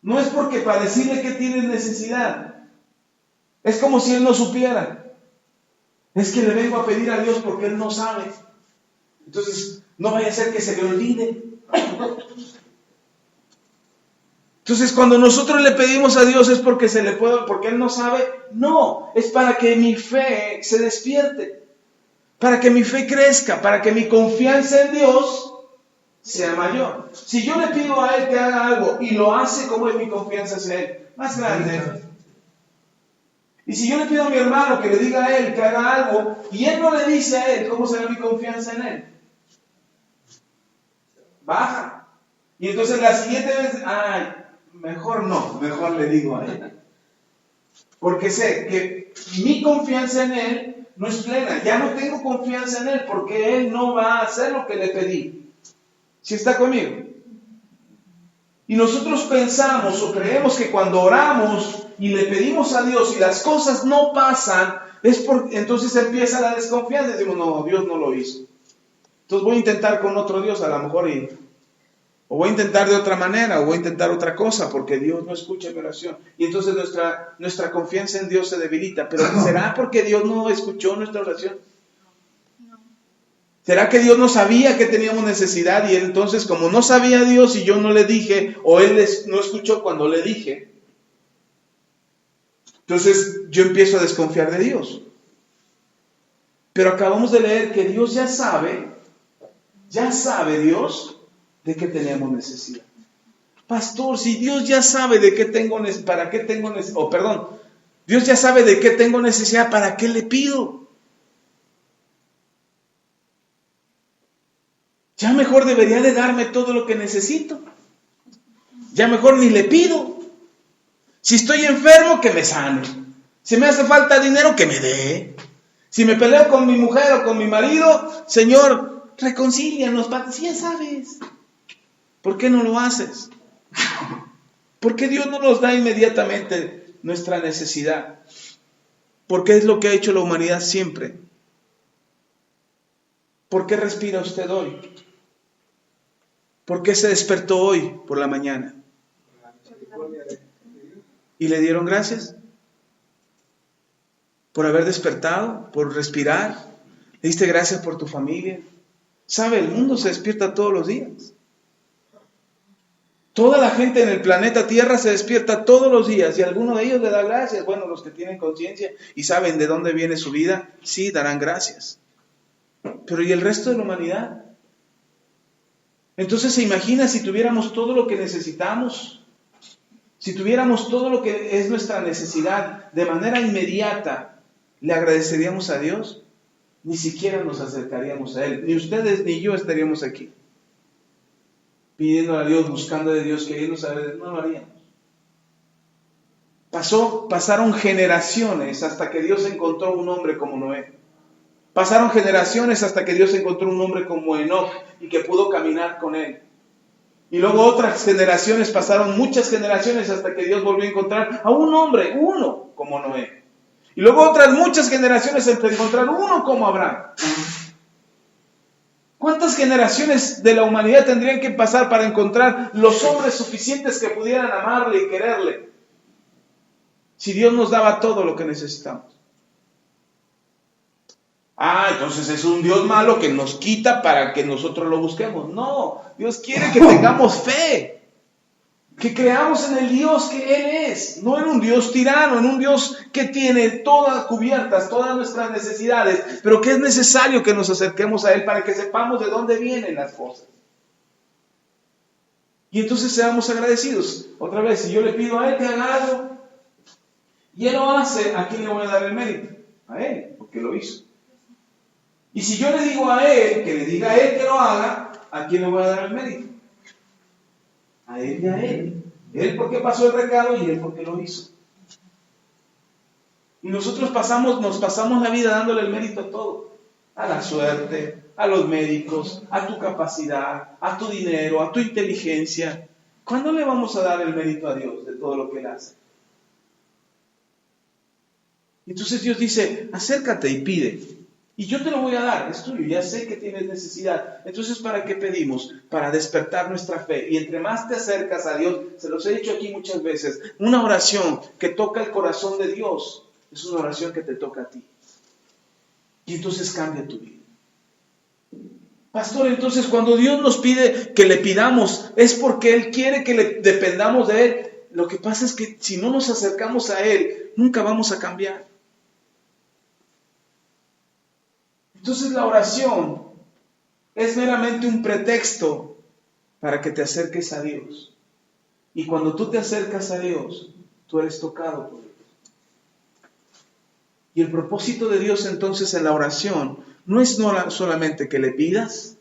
No es porque para decirle que tienes necesidad. Es como si él no supiera. Es que le vengo a pedir a Dios porque él no sabe. Entonces, no vaya a ser que se le olvide. Entonces, cuando nosotros le pedimos a Dios es porque porque él no sabe. No, es para que mi fe se despierte. Para que mi fe crezca, para que mi confianza en Dios sea mayor. Si yo le pido a él que haga algo y lo hace, ¿cómo es mi confianza hacia él? Más grande. Y si yo le pido a mi hermano que le diga a él que haga algo y él no le dice a él, ¿cómo será mi confianza en él? Baja. Y entonces la siguiente vez, mejor no, mejor le digo a él. Porque sé que mi confianza en él no es plena. Ya no tengo confianza en él porque él no va a hacer lo que le pedí. ¿Sí está conmigo? Y nosotros pensamos o creemos que cuando oramos y le pedimos a Dios y las cosas no pasan, entonces empieza la desconfianza. Decimos, no, Dios no lo hizo. Entonces voy a intentar con otro Dios a lo mejor o voy a intentar de otra manera, o voy a intentar otra cosa, porque Dios no escucha mi oración. Y entonces nuestra confianza en Dios se debilita. Pero ¿será porque Dios no escuchó nuestra oración? ¿Será que Dios no sabía que teníamos necesidad y entonces como no sabía Dios y yo no le dije, o Él no escuchó cuando le dije, entonces yo empiezo a desconfiar de Dios? Pero acabamos de leer que Dios ya sabe Dios de qué tenemos necesidad. Pastor, si Dios ya sabe de qué tengo necesidad, Dios ya sabe de qué tengo necesidad, ¿para qué le pido? Ya mejor debería de darme todo lo que necesito. Ya mejor ni le pido. Si estoy enfermo, que me sane. Si me hace falta dinero, que me dé. Si me peleo con mi mujer o con mi marido, Señor, reconcílianos, si ya sabes. ¿Por qué no lo haces? ¿Por qué Dios no nos da inmediatamente nuestra necesidad? Porque es lo que ha hecho la humanidad siempre. ¿Por qué respira usted hoy? ¿Por qué se despertó hoy por la mañana? ¿Y le dieron gracias? ¿Por haber despertado? ¿Por respirar? ¿Le diste gracias por tu familia? ¿Sabe? El mundo se despierta todos los días. Toda la gente en el planeta Tierra se despierta todos los días y alguno de ellos le da gracias. Bueno, los que tienen conciencia y saben de dónde viene su vida, sí darán gracias. Pero ¿y el resto de la humanidad? Entonces se imagina si tuviéramos todo lo que necesitamos, si tuviéramos todo lo que es nuestra necesidad de manera inmediata, ¿le agradeceríamos a Dios? Ni siquiera nos acercaríamos a Él. Ni ustedes ni yo estaríamos aquí pidiendo a Dios, buscando de Dios, queriendo saber. No lo haríamos. Pasaron generaciones hasta que Dios encontró un hombre como Noé. Pasaron generaciones hasta que Dios encontró un hombre como Enoc y que pudo caminar con él. Y luego otras generaciones, pasaron muchas generaciones hasta que Dios volvió a encontrar a un hombre, uno como Noé. Y luego otras muchas generaciones hasta encontrar uno como Abraham. ¿Cuántas generaciones de la humanidad tendrían que pasar para encontrar los hombres suficientes que pudieran amarle y quererle? Si Dios nos daba todo lo que necesitamos. Entonces es un Dios malo que nos quita para que nosotros lo busquemos. No, Dios quiere que tengamos fe, que creamos en el Dios que Él es, no en un Dios tirano, en un Dios que tiene todas cubiertas, todas nuestras necesidades, pero que es necesario que nos acerquemos a Él para que sepamos de dónde vienen las cosas. Y entonces seamos agradecidos. Otra vez, si yo le pido a Él que haga algo, y Él lo hace, ¿a quién le voy a dar el mérito? A Él, porque lo hizo. Y si yo le digo a Él, que le diga a Él que lo haga, ¿a quién le voy a dar el mérito? A Él y a Él. Él porque pasó el recado y Él porque lo hizo. Y nosotros nos pasamos la vida dándole el mérito a todo. A la suerte, a los médicos, a tu capacidad, a tu dinero, a tu inteligencia. ¿Cuándo le vamos a dar el mérito a Dios de todo lo que Él hace? Entonces Dios dice, acércate y pide. Y yo te lo voy a dar, es tuyo, ya sé que tienes necesidad. Entonces, ¿para qué pedimos? Para despertar nuestra fe. Y entre más te acercas a Dios, se los he dicho aquí muchas veces, una oración que toca el corazón de Dios es una oración que te toca a ti. Y entonces cambia tu vida. Pastor, entonces cuando Dios nos pide que le pidamos, es porque Él quiere que le dependamos de Él. Lo que pasa es que si no nos acercamos a Él, nunca vamos a cambiar. Entonces la oración es meramente un pretexto para que te acerques a Dios. Y cuando tú te acercas a Dios, tú eres tocado por Dios. Y el propósito de Dios entonces en la oración no es solamente que le pidas.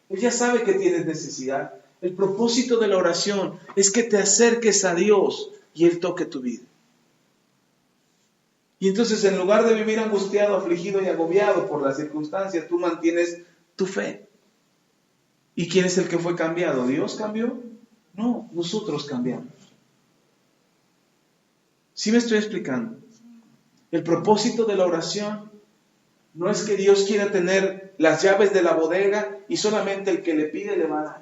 Él ya sabe que tienes necesidad. El propósito de la oración es que te acerques a Dios y Él toque tu vida. Y entonces en lugar de vivir angustiado, afligido y agobiado por las circunstancias, tú mantienes tu fe. ¿Y quién es el que fue cambiado? ¿Dios cambió? No, nosotros cambiamos. ¿Sí me estoy explicando? El propósito de la oración no es que Dios quiera tener las llaves de la bodega y solamente el que le pide le va a dar.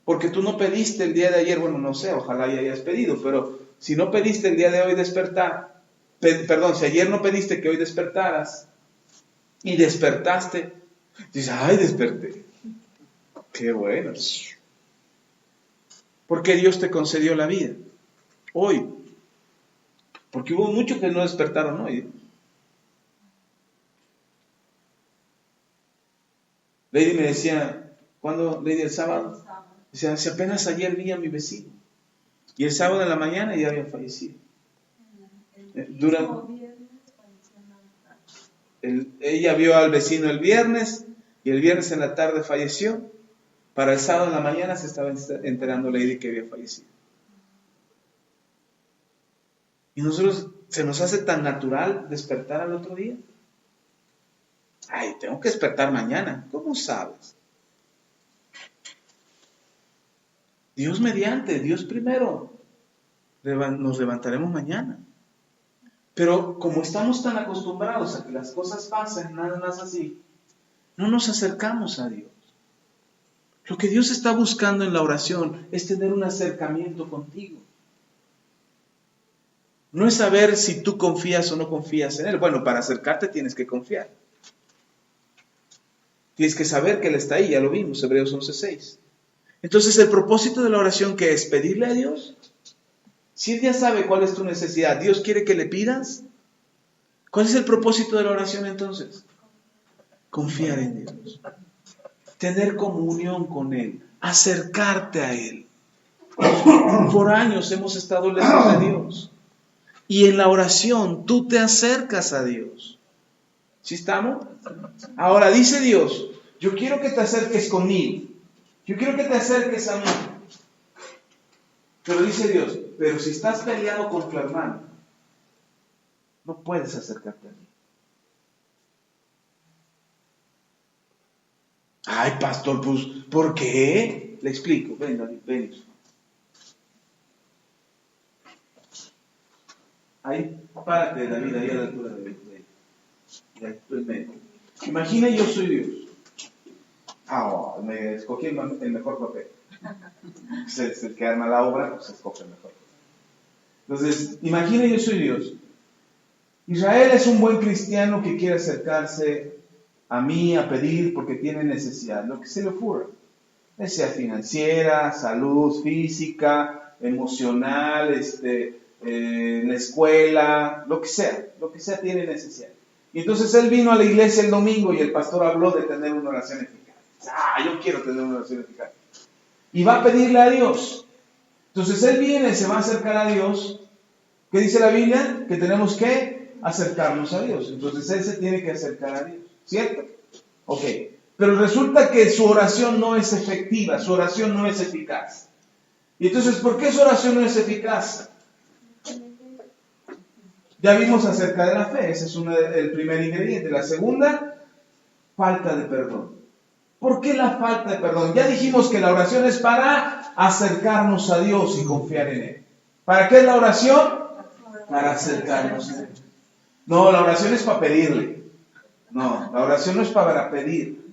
Porque tú no pediste el día de ayer, bueno, no sé, ojalá ya hayas pedido, pero si no pediste el día de hoy despertar, si ayer no pediste que hoy despertaras y despertaste, dices, ay, desperté. Qué bueno. Porque Dios te concedió la vida hoy. Porque hubo muchos que no despertaron hoy. Lady me decía, ¿cuándo, Lady, el sábado? Decía, si apenas ayer vi a mi vecino. Y el sábado en la mañana ya había fallecido. Ella vio al vecino el viernes y el viernes en la tarde falleció. Para el sábado en la mañana se estaba enterando Lady que había fallecido. Y nosotros, ¿se nos hace tan natural despertar al otro día? Ay, tengo que despertar mañana. ¿Cómo sabes? Dios mediante, Dios primero. Nos levantaremos mañana. Pero como estamos tan acostumbrados a que las cosas pasen nada más así, no nos acercamos a Dios. Lo que Dios está buscando en la oración es tener un acercamiento contigo. No es saber si tú confías o no confías en Él. Bueno, para acercarte tienes que confiar. Tienes que saber que Él está ahí, ya lo vimos, Hebreos 11:6. Entonces, el propósito de la oración, ¿qué es? ¿Pedirle a Dios? Si Él ya sabe cuál es tu necesidad, ¿Dios quiere que le pidas? ¿Cuál es el propósito de la oración entonces? Confiar en Dios. Tener comunión con Él. Acercarte a Él. Por años hemos estado lejos de Dios. Y en la oración tú te acercas a Dios. ¿Sí estamos? Ahora dice Dios, yo quiero que te acerques conmigo. Yo quiero que te acerques a mí. Pero dice Dios, pero si estás peleado con tu hermano, no puedes acercarte a mí. Ay, pastor, pues, ¿por qué? Le explico. Ven, David, ven. Ahí, párate, David, ahí a la altura de él. Ahí, tú en medio. Imagina yo soy Dios. Me escogí el mejor papel. Es el que arma la obra, pues escoge el mejor. Entonces, imagina yo soy Dios. Israel es un buen cristiano que quiere acercarse a mí a pedir porque tiene necesidad, lo que se le ocurra, sea financiera, salud, física, emocional, en la escuela, lo que sea tiene necesidad. Y entonces él vino a la iglesia el domingo y el pastor habló de tener una oración eficaz. Yo quiero tener una oración eficaz. Y va a pedirle a Dios. Entonces él viene, se va a acercar a Dios. ¿Qué dice la Biblia? Que tenemos que acercarnos a Dios. Entonces él se tiene que acercar a Dios. ¿Cierto? Ok. Pero resulta que su oración no es efectiva, su oración no es eficaz. Y entonces, ¿por qué su oración no es eficaz? Ya vimos acerca de la fe, ese es el primer ingrediente. La segunda, falta de perdón. ¿Por qué la falta de perdón? Ya dijimos que la oración es para acercarnos a Dios y confiar en Él. ¿Para qué es la oración? Para acercarnos a Él. No, la oración es para pedirle. No, la oración no es para pedir.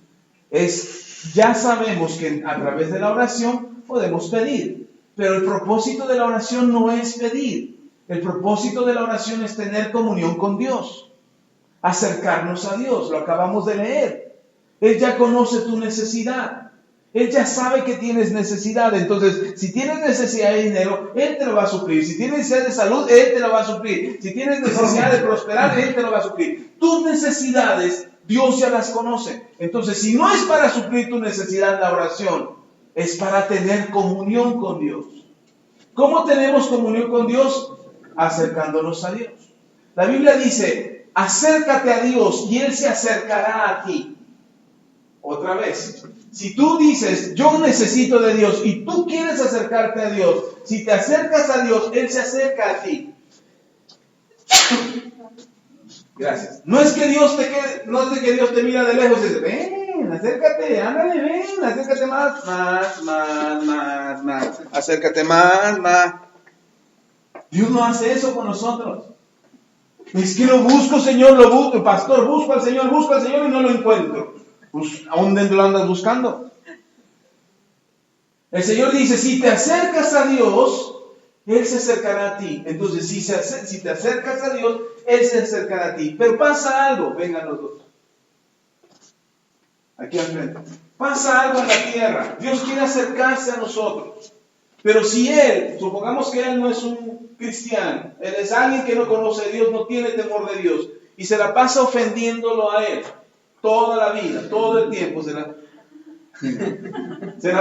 Ya sabemos que a través de la oración podemos pedir. Pero el propósito de la oración no es pedir. El propósito de la oración es tener comunión con Dios. Acercarnos a Dios, lo acabamos de leer. Él ya conoce tu necesidad. Él ya sabe que tienes necesidad. Entonces, si tienes necesidad de dinero, Él te lo va a suplir. Si tienes necesidad de salud, Él te lo va a suplir. Si tienes necesidad de prosperar, Él te lo va a suplir. Tus necesidades, Dios ya las conoce. Entonces, si no es para suplir tu necesidad la oración, es para tener comunión con Dios. ¿Cómo tenemos comunión con Dios? Acercándonos a Dios. La Biblia dice, acércate a Dios y Él se acercará a ti. Otra vez, si tú dices, yo necesito de Dios y tú quieres acercarte a Dios, si te acercas a Dios, Él se acerca a ti. Gracias. No es que Dios te mira de lejos y dice, ven, acércate, ándale, ven, acércate más, acércate más. Dios no hace eso con nosotros. Es que lo busco, Señor, pastor, busco al Señor y no lo encuentro. Pues, ¿a dónde lo andas buscando? El Señor dice, si te acercas a Dios, Él se acercará a ti. Entonces, si te acercas a Dios, Él se acercará a ti. Pero pasa algo, vengan los dos. Aquí al frente. Pasa algo en la tierra. Dios quiere acercarse a nosotros. Pero si Él, supongamos que Él no es un cristiano, Él es alguien que no conoce a Dios, no tiene temor de Dios, y se la pasa ofendiéndolo a Él. Toda la vida, todo el tiempo se la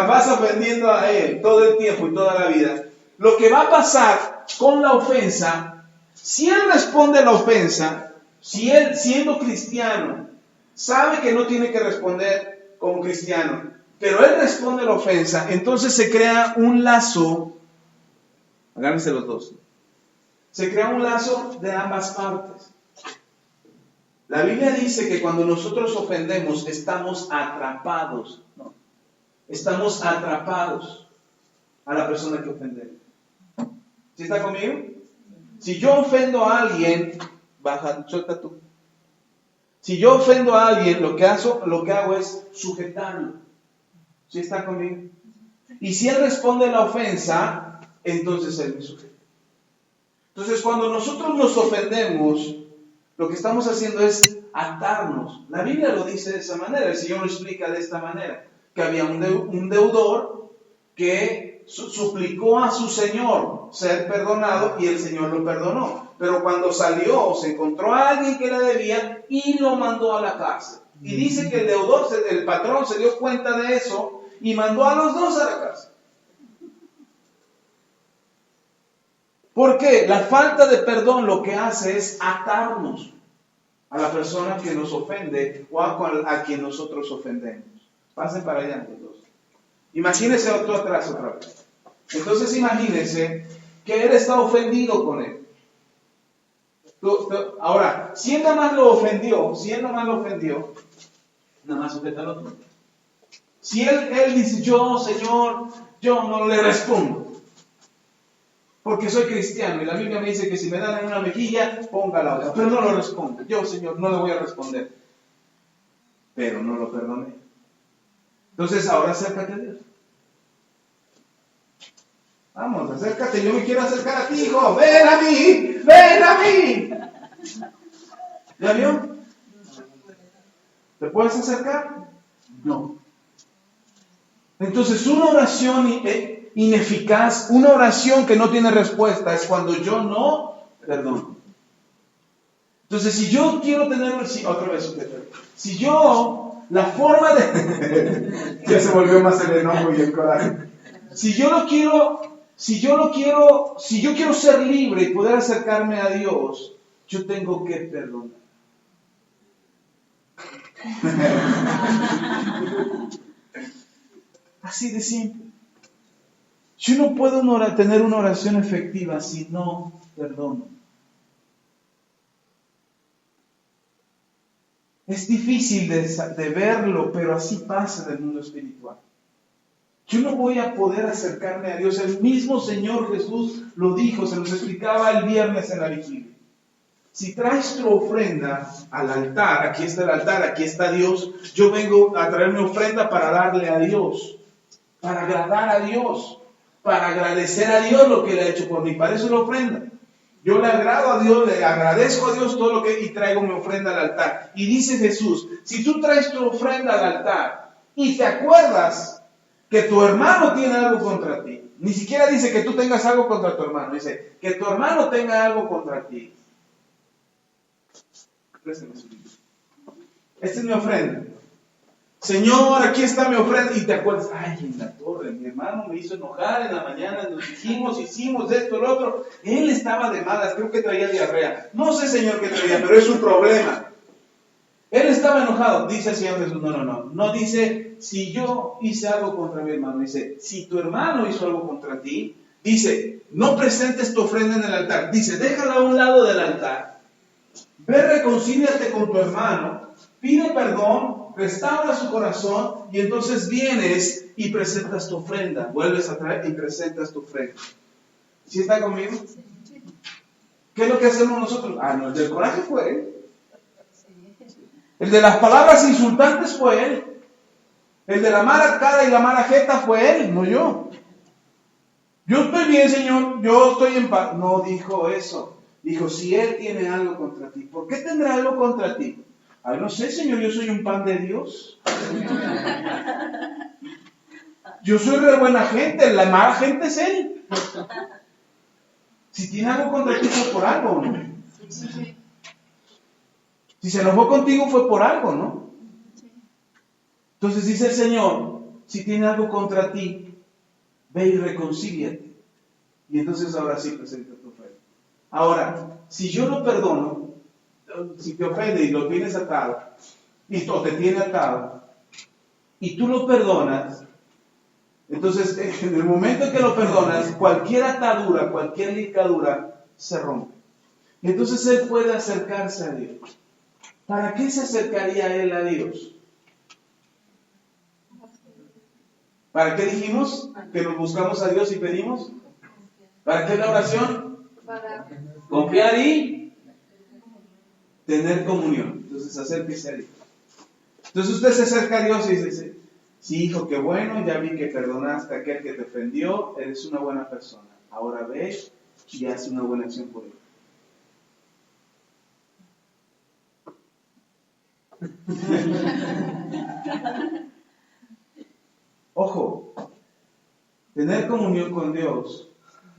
pasa ofendiendo a Él, todo el tiempo y toda la vida. Lo que va a pasar con la ofensa, si Él responde a la ofensa, si Él, siendo cristiano, sabe que no tiene que responder como cristiano, pero Él responde a la ofensa, entonces se crea un lazo, agárrense los dos, se crea un lazo de ambas partes. La Biblia dice que cuando nosotros ofendemos, estamos atrapados, ¿no? Estamos atrapados a la persona que ofendemos. ¿Sí está conmigo? Si yo ofendo a alguien, suelta tú. Si yo ofendo a alguien, lo que hago es sujetarlo. ¿Sí está conmigo? Y si él responde a la ofensa, entonces él me sujeta. Entonces, cuando nosotros nos ofendemos, lo que estamos haciendo es atarnos. La Biblia lo dice de esa manera, el Señor lo explica de esta manera, que había un deudor que suplicó a su Señor ser perdonado y el Señor lo perdonó. Pero cuando salió, se encontró a alguien que le debía y lo mandó a la cárcel. Y dice que el patrón se dio cuenta de eso y mandó a los dos a la cárcel. Porque la falta de perdón lo que hace es atarnos a la persona que nos ofende o a quien nosotros ofendemos. Pasen para allá los dos. Imagínense tú atrás otra vez. Entonces imagínense que él está ofendido con él. Ahora, si él nada más lo ofendió, nada más sujétalo tú. Si él dice, yo, Señor, yo no le respondo, porque soy cristiano y la Biblia me dice que si me dan en una mejilla, ponga la otra, pero no lo respondo. Yo, Señor, no le voy a responder, pero no lo perdoné. Entonces ahora acércate a Dios. Vamos, acércate, yo me quiero acercar a ti, hijo. Ven a mí, ven a mí. ¿Ya vio? ¿Te puedes acercar? No. Entonces una oración ineficaz, una oración que no tiene respuesta, es cuando yo no perdono. Entonces si yo quiero tener, otra vez, si yo, la forma de, ya se volvió más el enojo y el coraje. Si yo quiero ser libre y poder acercarme a Dios, yo tengo que perdonar. Así de simple. Yo no puedo tener una oración efectiva si no perdono. Es difícil de verlo, pero así pasa en el mundo espiritual. Yo no voy a poder acercarme a Dios. El mismo Señor Jesús lo dijo, se los explicaba el viernes en la vigilia. Si traes tu ofrenda al altar, aquí está el altar, aquí está Dios, yo vengo a traer mi ofrenda para darle a Dios, para agradar a Dios, para agradecer a Dios lo que le ha hecho por mí. Para eso es la ofrenda. Yo le agrado a Dios, le agradezco a Dios todo lo que y traigo mi ofrenda al altar. Y dice Jesús, si tú traes tu ofrenda al altar y te acuerdas que tu hermano tiene algo contra ti, ni siquiera dice que tú tengas algo contra tu hermano, dice que tu hermano tenga algo contra ti. Préstame su libro. Esta es mi ofrenda. Señor, aquí está mi ofrenda. Y te acuerdas, ay, en la torre, mi hermano me hizo enojar en la mañana, nos hicimos esto, lo otro. Él estaba de malas, creo que traía diarrea. No sé, Señor, qué traía, pero es un problema. Él estaba enojado. Dice el Señor Jesús, no. No dice, si yo hice algo contra mi hermano. Dice, si tu hermano hizo algo contra ti. Dice, no presentes tu ofrenda en el altar. Dice, déjala a un lado del altar. Ve, reconcíliate con tu hermano. Pide perdón, restaura su corazón. Y entonces vienes y presentas tu ofrenda. Vuelves a traer y presentas tu ofrenda. ¿Sí está conmigo? ¿Qué es lo que hacemos nosotros? No, el del coraje fue él. El de las palabras insultantes fue él. El de la mala cara y la mala jeta fue él, no yo. Yo estoy bien, Señor, yo estoy en paz. No dijo eso. Dijo, si él tiene algo contra ti, ¿por qué tendrá algo contra ti? Ay, no sé, Señor, yo soy un pan de Dios. Yo soy re buena gente, la mala gente es él. Si tiene algo contra ti fue por algo, ¿no? Si se enojó contigo fue por algo, ¿no? Entonces dice el Señor, si tiene algo contra ti, ve y reconcíliate. Y entonces ahora sí presenta tu ofrenda. Ahora, si yo lo perdono, si te ofende y lo tienes atado, o te tiene atado, y tú lo perdonas, entonces en el momento en que lo perdonas, cualquier atadura, cualquier ligadura se rompe. Y entonces él puede acercarse a Dios. ¿Para qué se acercaría él a Dios? ¿Para qué dijimos que nos buscamos a Dios y pedimos? ¿Para qué la oración? Para Confiar y tener comunión. Entonces acérquese a Dios. Entonces usted se acerca a Dios y dice, sí, hijo, qué bueno, ya vi que perdonaste a aquel que te ofendió, eres una buena persona. Ahora ve y haz una buena acción por él. Ojo, tener comunión con Dios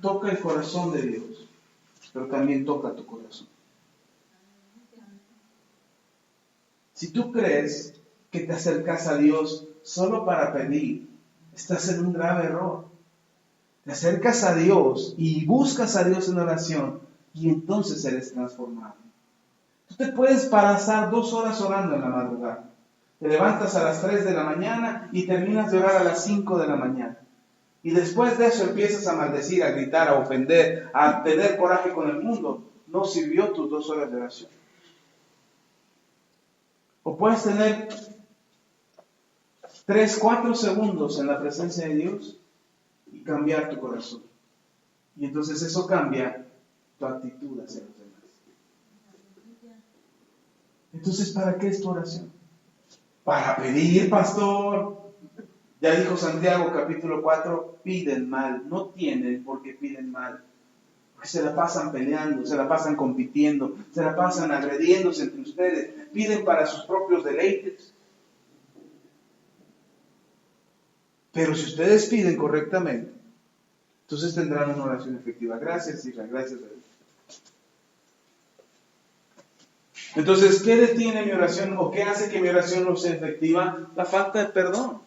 toca el corazón de Dios, pero también toca tu corazón. Si tú crees que te acercas a Dios solo para pedir, estás en un grave error. Te acercas a Dios y buscas a Dios en oración y entonces eres transformado. Tú te puedes pasar 2 horas orando en la madrugada. Te levantas a las 3 de la mañana y terminas de orar a las 5 de la mañana. Y después de eso empiezas a maldecir, a gritar, a ofender, a tener coraje con el mundo. No sirvió tus 2 horas de oración. O puedes tener 3, 4 segundos en la presencia de Dios y cambiar tu corazón. Y entonces eso cambia tu actitud hacia los demás. Entonces, ¿para qué es tu oración? Para pedir, pastor. Ya dijo Santiago capítulo 4, piden mal, no tienen porque piden mal. Porque se la pasan peleando, se la pasan compitiendo, se la pasan agrediéndose entre ustedes, piden para sus propios deleites. Pero si ustedes piden correctamente, entonces tendrán una oración efectiva. Gracias, hija, gracias a Dios. Entonces, ¿qué detiene mi oración o qué hace que mi oración no sea efectiva? La falta de perdón.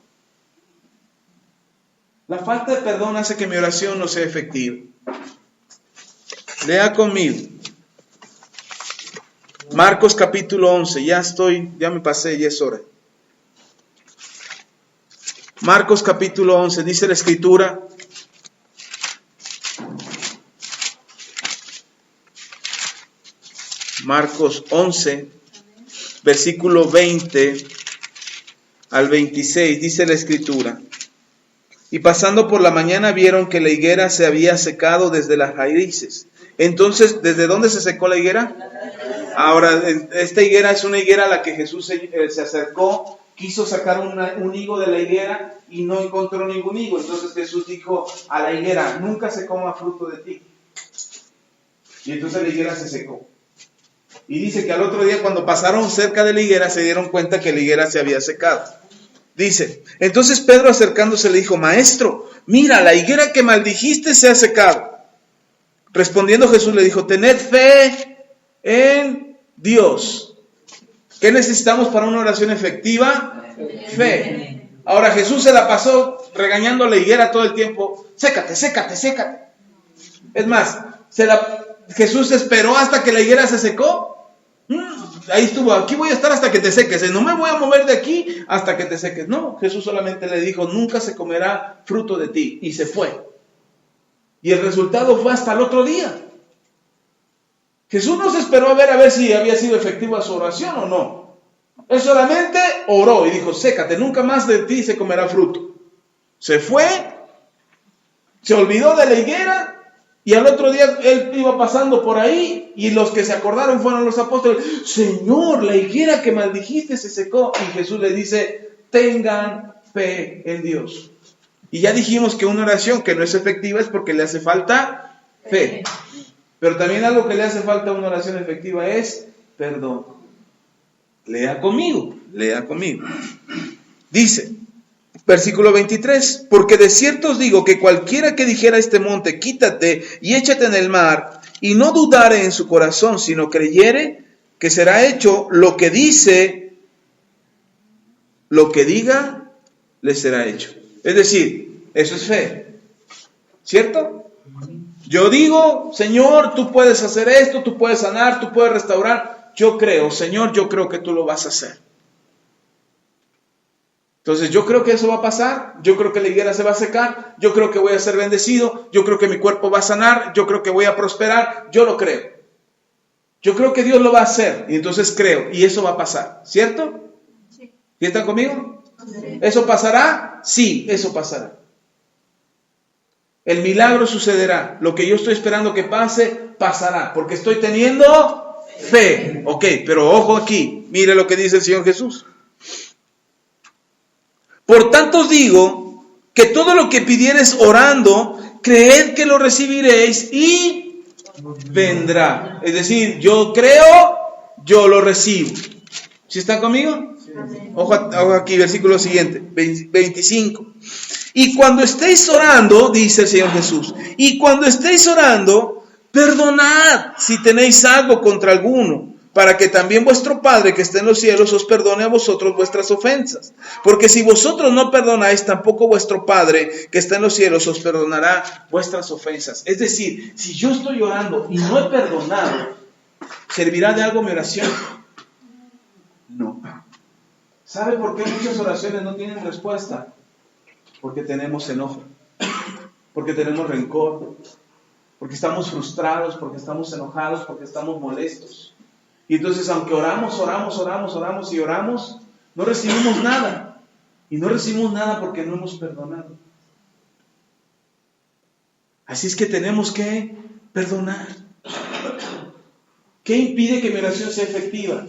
La falta de perdón hace que mi oración no sea efectiva. Lea conmigo. Marcos capítulo 11. Ya me pasé, ya es hora. Marcos capítulo 11, dice la Escritura. Marcos 11, versículo 20 al 26, dice la Escritura. Y pasando por la mañana vieron que la higuera se había secado desde las raíces. Entonces, ¿desde dónde se secó la higuera? Ahora, esta higuera es una higuera a la que Jesús se acercó, quiso sacar un higo de la higuera y no encontró ningún higo. Entonces Jesús dijo a la higuera, nunca se coma fruto de ti. Y entonces la higuera se secó. Y dice que al otro día cuando pasaron cerca de la higuera se dieron cuenta que la higuera se había secado. Dice, entonces Pedro acercándose le dijo, Maestro, mira, la higuera que maldijiste se ha secado. Respondiendo Jesús le dijo, tened fe en Dios. ¿Qué necesitamos para una oración efectiva? Fe. Ahora Jesús se la pasó regañando a la higuera todo el tiempo. Sécate, sécate, sécate. Es más, Jesús esperó hasta que la higuera se secó. Ahí estuvo, aquí voy a estar hasta que te seques. No me voy a mover de aquí hasta que te seques. No, Jesús solamente le dijo, nunca se comerá fruto de ti. Y se fue. Y el resultado fue hasta el otro día. Jesús no se esperó a ver si había sido efectiva su oración o no. Él solamente oró y dijo, sécate, nunca más de ti se comerá fruto. Se fue, se olvidó de la higuera y al otro día él iba pasando por ahí y los que se acordaron fueron los apóstoles. Señor, la higuera que maldijiste se secó. Y Jesús le dice, tengan fe en Dios. Y ya dijimos que una oración que no es efectiva es porque le hace falta fe. Pero también algo que le hace falta a una oración efectiva es perdón. Lea conmigo. Dice, versículo 23, porque de cierto os digo que cualquiera que dijera a este monte, quítate y échate en el mar, y no dudare en su corazón, sino creyere que será hecho lo que dice, lo que diga, le será hecho. Es decir, eso es fe. ¿Cierto? Yo digo, Señor, tú puedes hacer esto, tú puedes sanar, tú puedes restaurar. Yo creo, Señor, yo creo que tú lo vas a hacer. Entonces yo creo que eso va a pasar, yo creo que la higuera se va a secar, yo creo que voy a ser bendecido, yo creo que mi cuerpo va a sanar, yo creo que voy a prosperar, yo lo creo. Yo creo que Dios lo va a hacer y entonces creo y eso va a pasar, ¿cierto? Sí. ¿Y están conmigo? Sí. ¿Eso pasará? Sí, eso pasará. El milagro sucederá, lo que yo estoy esperando que pase, pasará, porque estoy teniendo fe. Ok, pero ojo aquí, mire lo que dice el Señor Jesús. Por tanto os digo que todo lo que pidiereis orando, creed que lo recibiréis y vendrá. Es decir, yo creo, yo lo recibo. ¿Sí están conmigo? Sí. Ojo aquí, versículo siguiente, 25. Y cuando estéis orando, dice el Señor Jesús, y cuando estéis orando, perdonad si tenéis algo contra alguno, para que también vuestro Padre que está en los cielos os perdone a vosotros vuestras ofensas. Porque si vosotros no perdonáis, tampoco vuestro Padre que está en los cielos os perdonará vuestras ofensas. Es decir, si yo estoy orando y no he perdonado, ¿servirá de algo mi oración? No. ¿Sabe por qué muchas oraciones no tienen respuesta? Porque tenemos enojo, porque tenemos rencor, porque estamos frustrados, porque estamos enojados, porque estamos molestos. Y entonces, aunque oramos y oramos, no recibimos nada. Y no recibimos nada porque no hemos perdonado. Así es que tenemos que perdonar. ¿Qué impide que mi oración sea efectiva?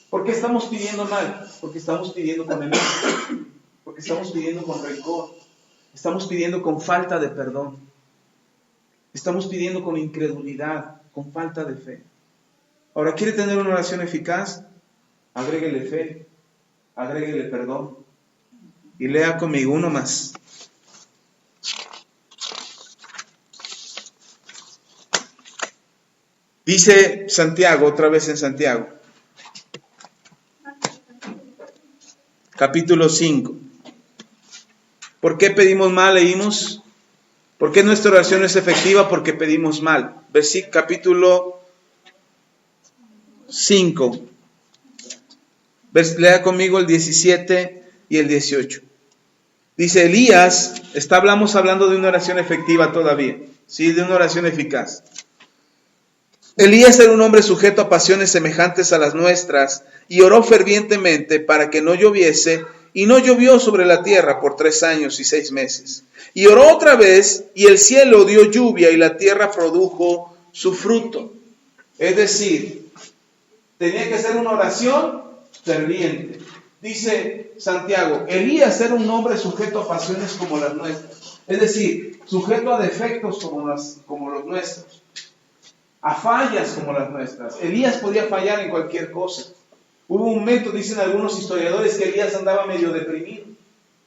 ¿Por qué estamos pidiendo mal? Porque estamos pidiendo con enojo, porque estamos pidiendo con rencor, estamos pidiendo con falta de perdón, estamos pidiendo con incredulidad, con falta de fe. Ahora, ¿quiere tener una oración eficaz? Agréguele fe, agréguele perdón. Y lea conmigo uno más. Dice Santiago, otra vez en Santiago, capítulo 5. ¿Por qué pedimos mal? Leímos. ¿Por qué nuestra oración es efectiva? Porque pedimos mal. Capítulo 5. Lea conmigo el 17 y el 18. Dice Elías, hablamos hablando de una oración efectiva todavía, ¿sí? De una oración eficaz. Elías era un hombre sujeto a pasiones semejantes a las nuestras y oró fervientemente para que no lloviese, y no llovió sobre la tierra por 3 años y 6 meses. Y oró otra vez, y el cielo dio lluvia y la tierra produjo su fruto. Es decir, tenía que ser una oración ferviente. Dice Santiago, Elías era un hombre sujeto a pasiones como las nuestras. Es decir, sujeto a defectos como los nuestros. A fallas como las nuestras. Elías podía fallar en cualquier cosa. Hubo un momento, dicen algunos historiadores, que Elías andaba medio deprimido.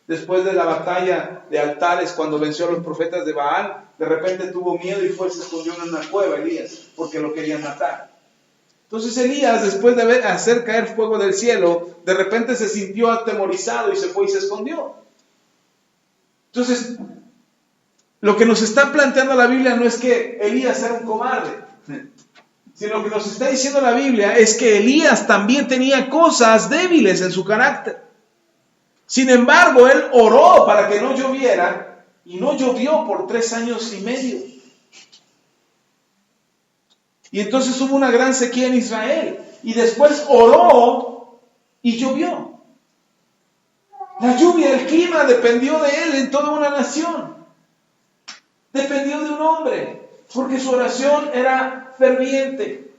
Después de la batalla de Altares, cuando venció a los profetas de Baal, de repente tuvo miedo y se escondió en una cueva, Elías, porque lo querían matar. Entonces Elías, después de hacer caer fuego del cielo, de repente se sintió atemorizado y se fue y se escondió. Entonces, lo que nos está planteando la Biblia no es que Elías era un cobarde, sino lo que nos está diciendo la Biblia es que Elías también tenía cosas débiles en su carácter. Sin embargo, él oró para que no lloviera y no llovió por 3 años y medio. Y entonces hubo una gran sequía en Israel. Y después oró y llovió. La lluvia, el clima dependió de él en toda una nación. Dependió de un hombre, porque su oración era ferviente.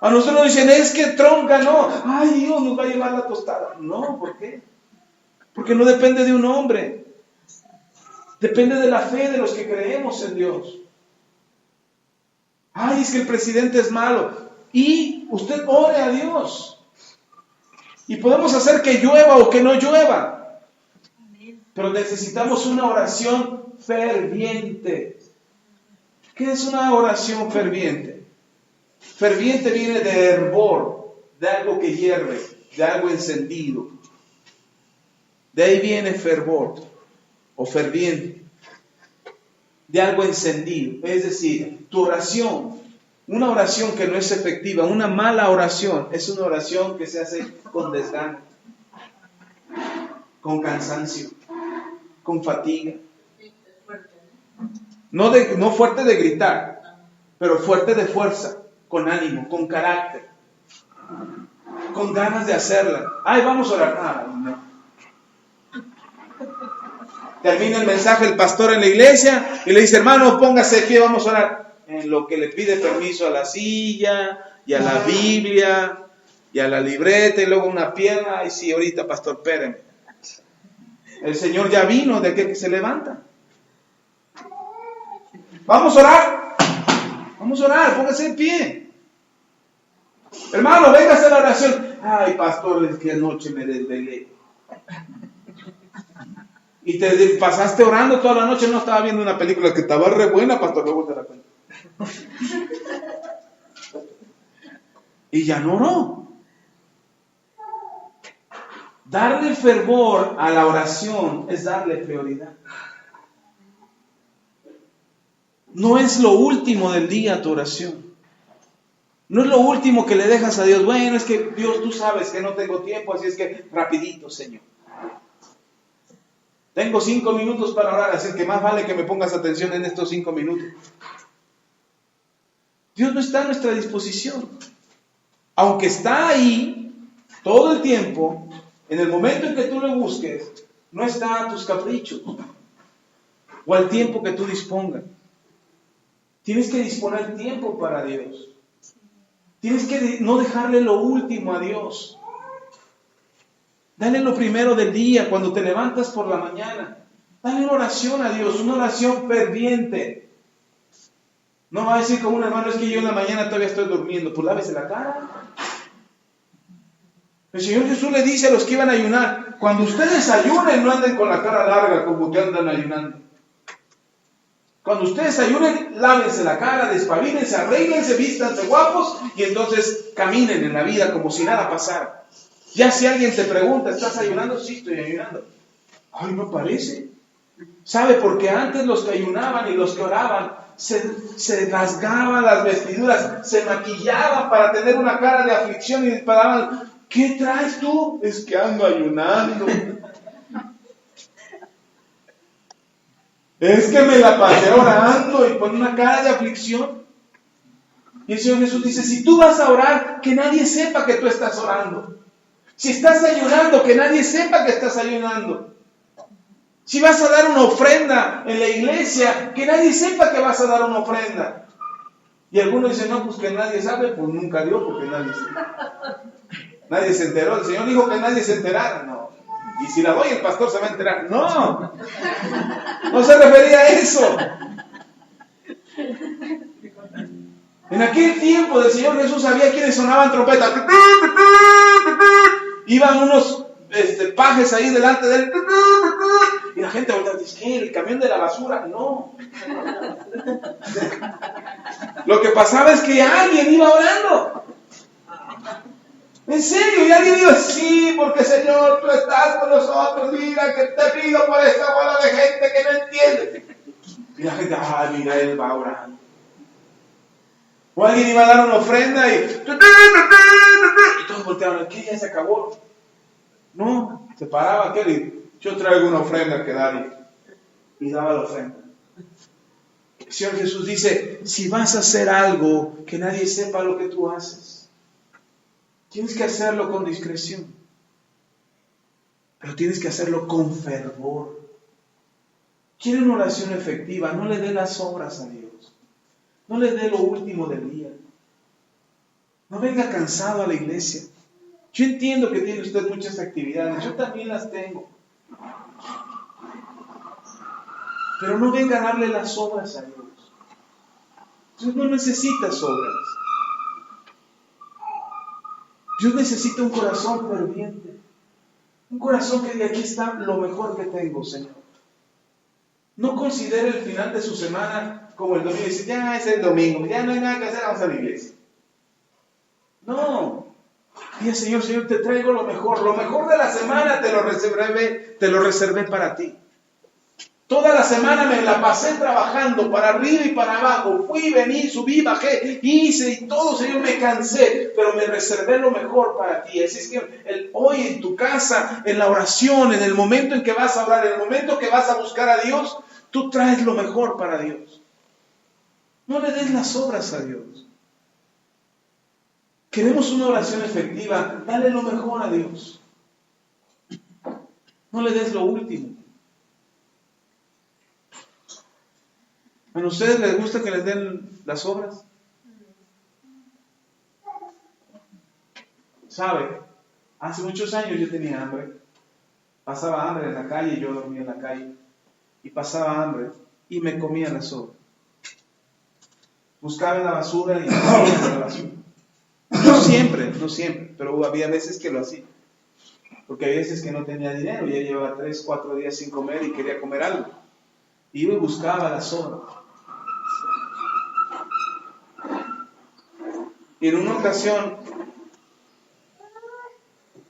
A nosotros nos dicen, es que Trump ganó. Ay, Dios nos va a llevar la tostada. No, ¿por qué? Porque no depende de un hombre. Depende de la fe de los que creemos en Dios. Ay, es que el presidente es malo. Y usted ore a Dios. Y podemos hacer que llueva o que no llueva. Pero necesitamos una oración ferviente. ¿Qué es una oración ferviente? Ferviente viene de hervor, de algo que hierve, de algo encendido. De ahí viene fervor o ferviente, de algo encendido. Es decir, tu oración, una oración que no es efectiva, una mala oración, es una oración que se hace con desgano, con cansancio, con fatiga. No fuerte de gritar, pero fuerte de fuerza, con ánimo, con carácter, con ganas de hacerla. Ay, vamos a orar. Ah, no. Termina el mensaje el pastor en la iglesia y le dice, hermano, póngase de pie, vamos a orar. En lo que le pide permiso a la silla, y a la Biblia, y a la libreta, y luego una pierna. Ay, sí, ahorita, pastor, espérenme. El Señor ya vino de aquel que se levanta. Vamos a orar. Vamos a orar, póngase de pie. Hermano, venga a hacer la oración. Ay, pastor, es que anoche me desvelé. Y te pasaste orando toda la noche, no estaba viendo una película que estaba re buena, pastor, luego te la cuento. y ya no oró. Darle fervor a la oración es darle prioridad. No es lo último del día tu oración. No es lo último que le dejas a Dios. Bueno, es que Dios, tú sabes que no tengo tiempo, así es que rapidito, Señor. Tengo 5 minutos para orar, así que más vale que me pongas atención en estos 5 minutos. Dios no está a nuestra disposición. Aunque está ahí todo el tiempo, en el momento en que tú le busques, no está a tus caprichos o al tiempo que tú dispongas. Tienes que disponer tiempo para Dios. Tienes que no dejarle lo último a Dios. Dale lo primero del día, cuando te levantas por la mañana. Dale una oración a Dios, una oración ferviente. No va a decir como un hermano, es que yo en la mañana todavía estoy durmiendo. Pues lávese la cara. El Señor Jesús le dice a los que iban a ayunar, cuando ustedes ayunen, no anden con la cara larga como que andan ayunando. Cuando ustedes ayunen, lávense la cara, despavílense, arréglense, vístanse guapos y entonces caminen en la vida como si nada pasara. Ya si alguien te pregunta, ¿estás ayunando? Sí, estoy ayunando. Ay, no parece. ¿Sabe? Porque antes los que ayunaban y los que oraban se rasgaban las vestiduras, se maquillaban para tener una cara de aflicción y disparaban. ¿Qué traes tú? Es que ando ayunando. Es que me la pasé orando y con una cara de aflicción. Y el Señor Jesús dice, si tú vas a orar, que nadie sepa que tú estás orando. Si estás ayunando, que nadie sepa que estás ayunando. Si vas a dar una ofrenda en la iglesia, que nadie sepa que vas a dar una ofrenda. Y algunos dicen, no, pues que nadie sabe, pues nunca dio porque nadie se enteró. El Señor dijo que nadie se enterara, no. Y si la doy, el pastor se va a enterar. No, no se refería a eso. En aquel tiempo del Señor Jesús había quienes sonaban trompetas. Iban unos pajes ahí delante de él. Y la gente voltea, dice, ¿qué? ¿El camión de la basura? No. Lo que pasaba es que alguien iba orando. En serio, y alguien iba, sí, porque Señor, tú estás con nosotros, mira que te pido por esta bola de gente que no entiende. Y la gente, mira, él va orando. O alguien iba a dar una ofrenda y todos volteaban, ¿qué? Ya se acabó. No, se paraba aquel y yo traigo una ofrenda que dar y daba la ofrenda. El Señor Jesús dice, si vas a hacer algo, que nadie sepa lo que tú haces. Tienes que hacerlo con discreción, pero tienes que hacerlo con fervor. Quiere una oración efectiva, no le dé las obras a Dios. No le dé lo último del día. No venga cansado a la iglesia. Yo entiendo que tiene usted muchas actividades, yo también las tengo. Pero no venga a darle las obras a Dios. Dios no necesita obras. Dios necesita un corazón ferviente. Un corazón que diga, aquí está lo mejor que tengo, Señor. No considere el final de su semana como el domingo. Dice, ya es el domingo, ya no hay nada que hacer, vamos a la iglesia. No. Diga, Señor, te traigo lo mejor de la semana te lo reservé para ti. Toda la semana me la pasé trabajando para arriba y para abajo. Fui, vení, subí, bajé, hice y todo, Señor, me cansé. Pero me reservé lo mejor para ti. Así es que hoy en tu casa, en la oración, en el momento en que vas a orar, en el momento que vas a buscar a Dios, tú traes lo mejor para Dios. No le des las obras a Dios. Queremos una oración efectiva. Dale lo mejor a Dios. No le des lo último. ¿A ustedes les gusta que les den las obras? ¿Sabe? Hace muchos años yo tenía hambre. Pasaba hambre en la calle, yo dormía en la calle. Y pasaba hambre y me comía las obras. Buscaba en la basura y me comía en la basura. No siempre, pero había veces que lo hacía. Porque había veces que no tenía dinero, ya llevaba 3, 4 días sin comer y quería comer algo. Iba y buscaba las obras. Y en una ocasión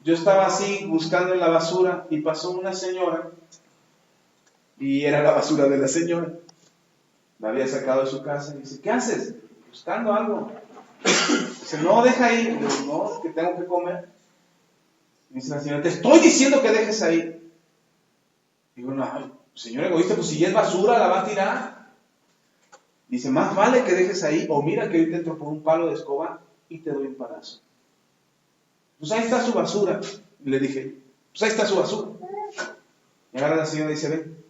yo estaba así buscando en la basura y pasó una señora y era la basura de la señora. La había sacado de su casa y dice, ¿qué haces? Buscando algo. Dice, no, deja ahí. Le digo, no, es que tengo que comer. Y dice la señora, te estoy diciendo que dejes ahí. Digo, no, señor egoísta, pues si es basura la va a tirar. Dice, más vale que dejes ahí, o mira que ahorita entro por un palo de escoba y te doy un palazo. Pues ahí está su basura. Y le dije, pues ahí está su basura. Y ahora la señora dice, ven,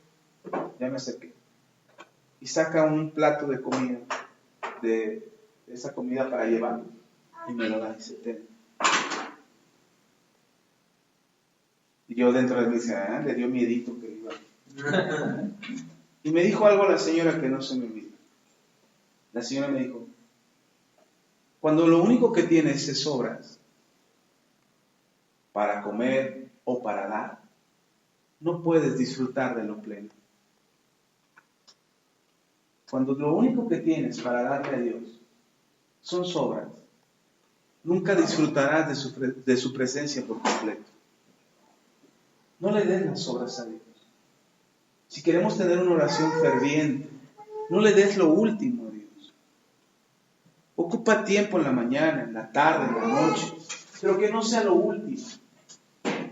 ya me acerqué. Y saca un plato de comida, de esa comida para llevar, y me lo da y dice, ten. Y yo dentro de mí dice, le dio miedito que iba. Y me dijo algo la señora que no se me olvida. La señora me dijo, cuando lo único que tienes es sobras para comer o para dar, no puedes disfrutar de lo pleno. Cuando lo único que tienes para darle a Dios son sobras, nunca disfrutarás de su presencia por completo. No le des las sobras a Dios. Si queremos tener una oración ferviente, no le des lo último a Dios. Ocupa tiempo en la mañana, en la tarde, en la noche, pero que no sea lo último.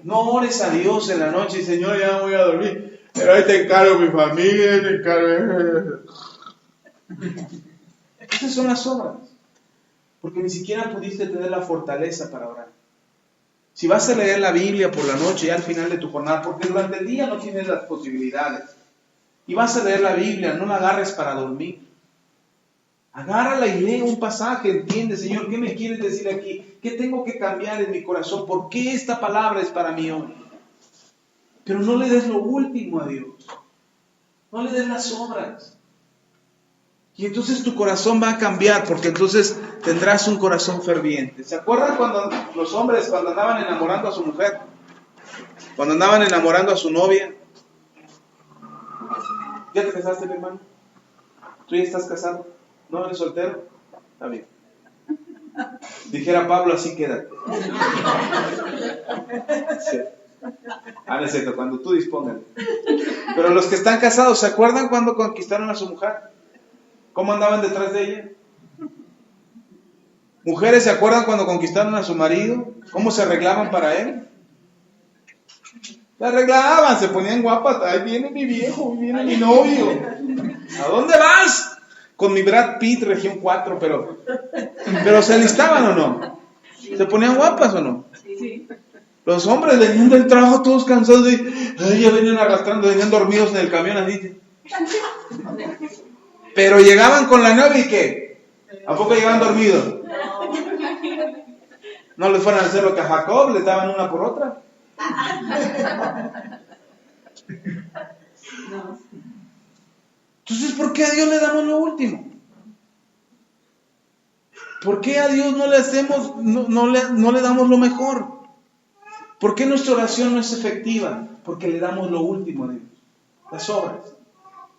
No ores a Dios en la noche y Señor, ya voy a dormir, pero ahí te encargo mi familia, te encargo. Esas son las obras, porque ni siquiera pudiste tener la fortaleza para orar. Si vas a leer la Biblia por la noche, ya al final de tu jornada, porque durante el día no tienes las posibilidades, y vas a leer la Biblia, no la agarres para dormir. Agárrala y lee un pasaje, entiende, Señor, ¿qué me quieres decir aquí? ¿Qué tengo que cambiar en mi corazón? ¿Por qué esta palabra es para mí hoy? Pero no le des lo último a Dios. No le des las obras. Y entonces tu corazón va a cambiar, porque entonces tendrás un corazón ferviente. ¿Se acuerdan cuando los hombres, cuando andaban enamorando a su mujer? Cuando andaban enamorando a su novia. ¿Ya te casaste, mi hermano? ¿Tú ya estás casado? ¿No eres soltero? Está bien. Dijera Pablo, así quédate. Sí. No es cierto, cuando tú dispongas. Pero los que están casados, ¿se acuerdan cuando conquistaron a su mujer? ¿Cómo andaban detrás de ella? Mujeres, ¿se acuerdan cuando conquistaron a su marido? ¿Cómo se arreglaban para él? Se arreglaban, se ponían guapas. Ahí viene mi viejo, ahí viene mi novio. ¿A dónde vas? Con mi Brad Pitt, región 4, pero ¿se alistaban o no? ¿Se ponían guapas o no? Sí. Los hombres venían del trabajo todos cansados y ya venían arrastrando, venían dormidos en el camión así. Pero llegaban con la novia y ¿qué? ¿A poco llegaban dormidos? No les fueran a hacer lo que a Jacob, les daban una por otra. Entonces, ¿por qué a Dios le damos lo último? ¿Por qué a Dios no le hacemos, no le damos lo mejor? ¿Por qué nuestra oración no es efectiva? Porque le damos lo último a Dios. Las obras,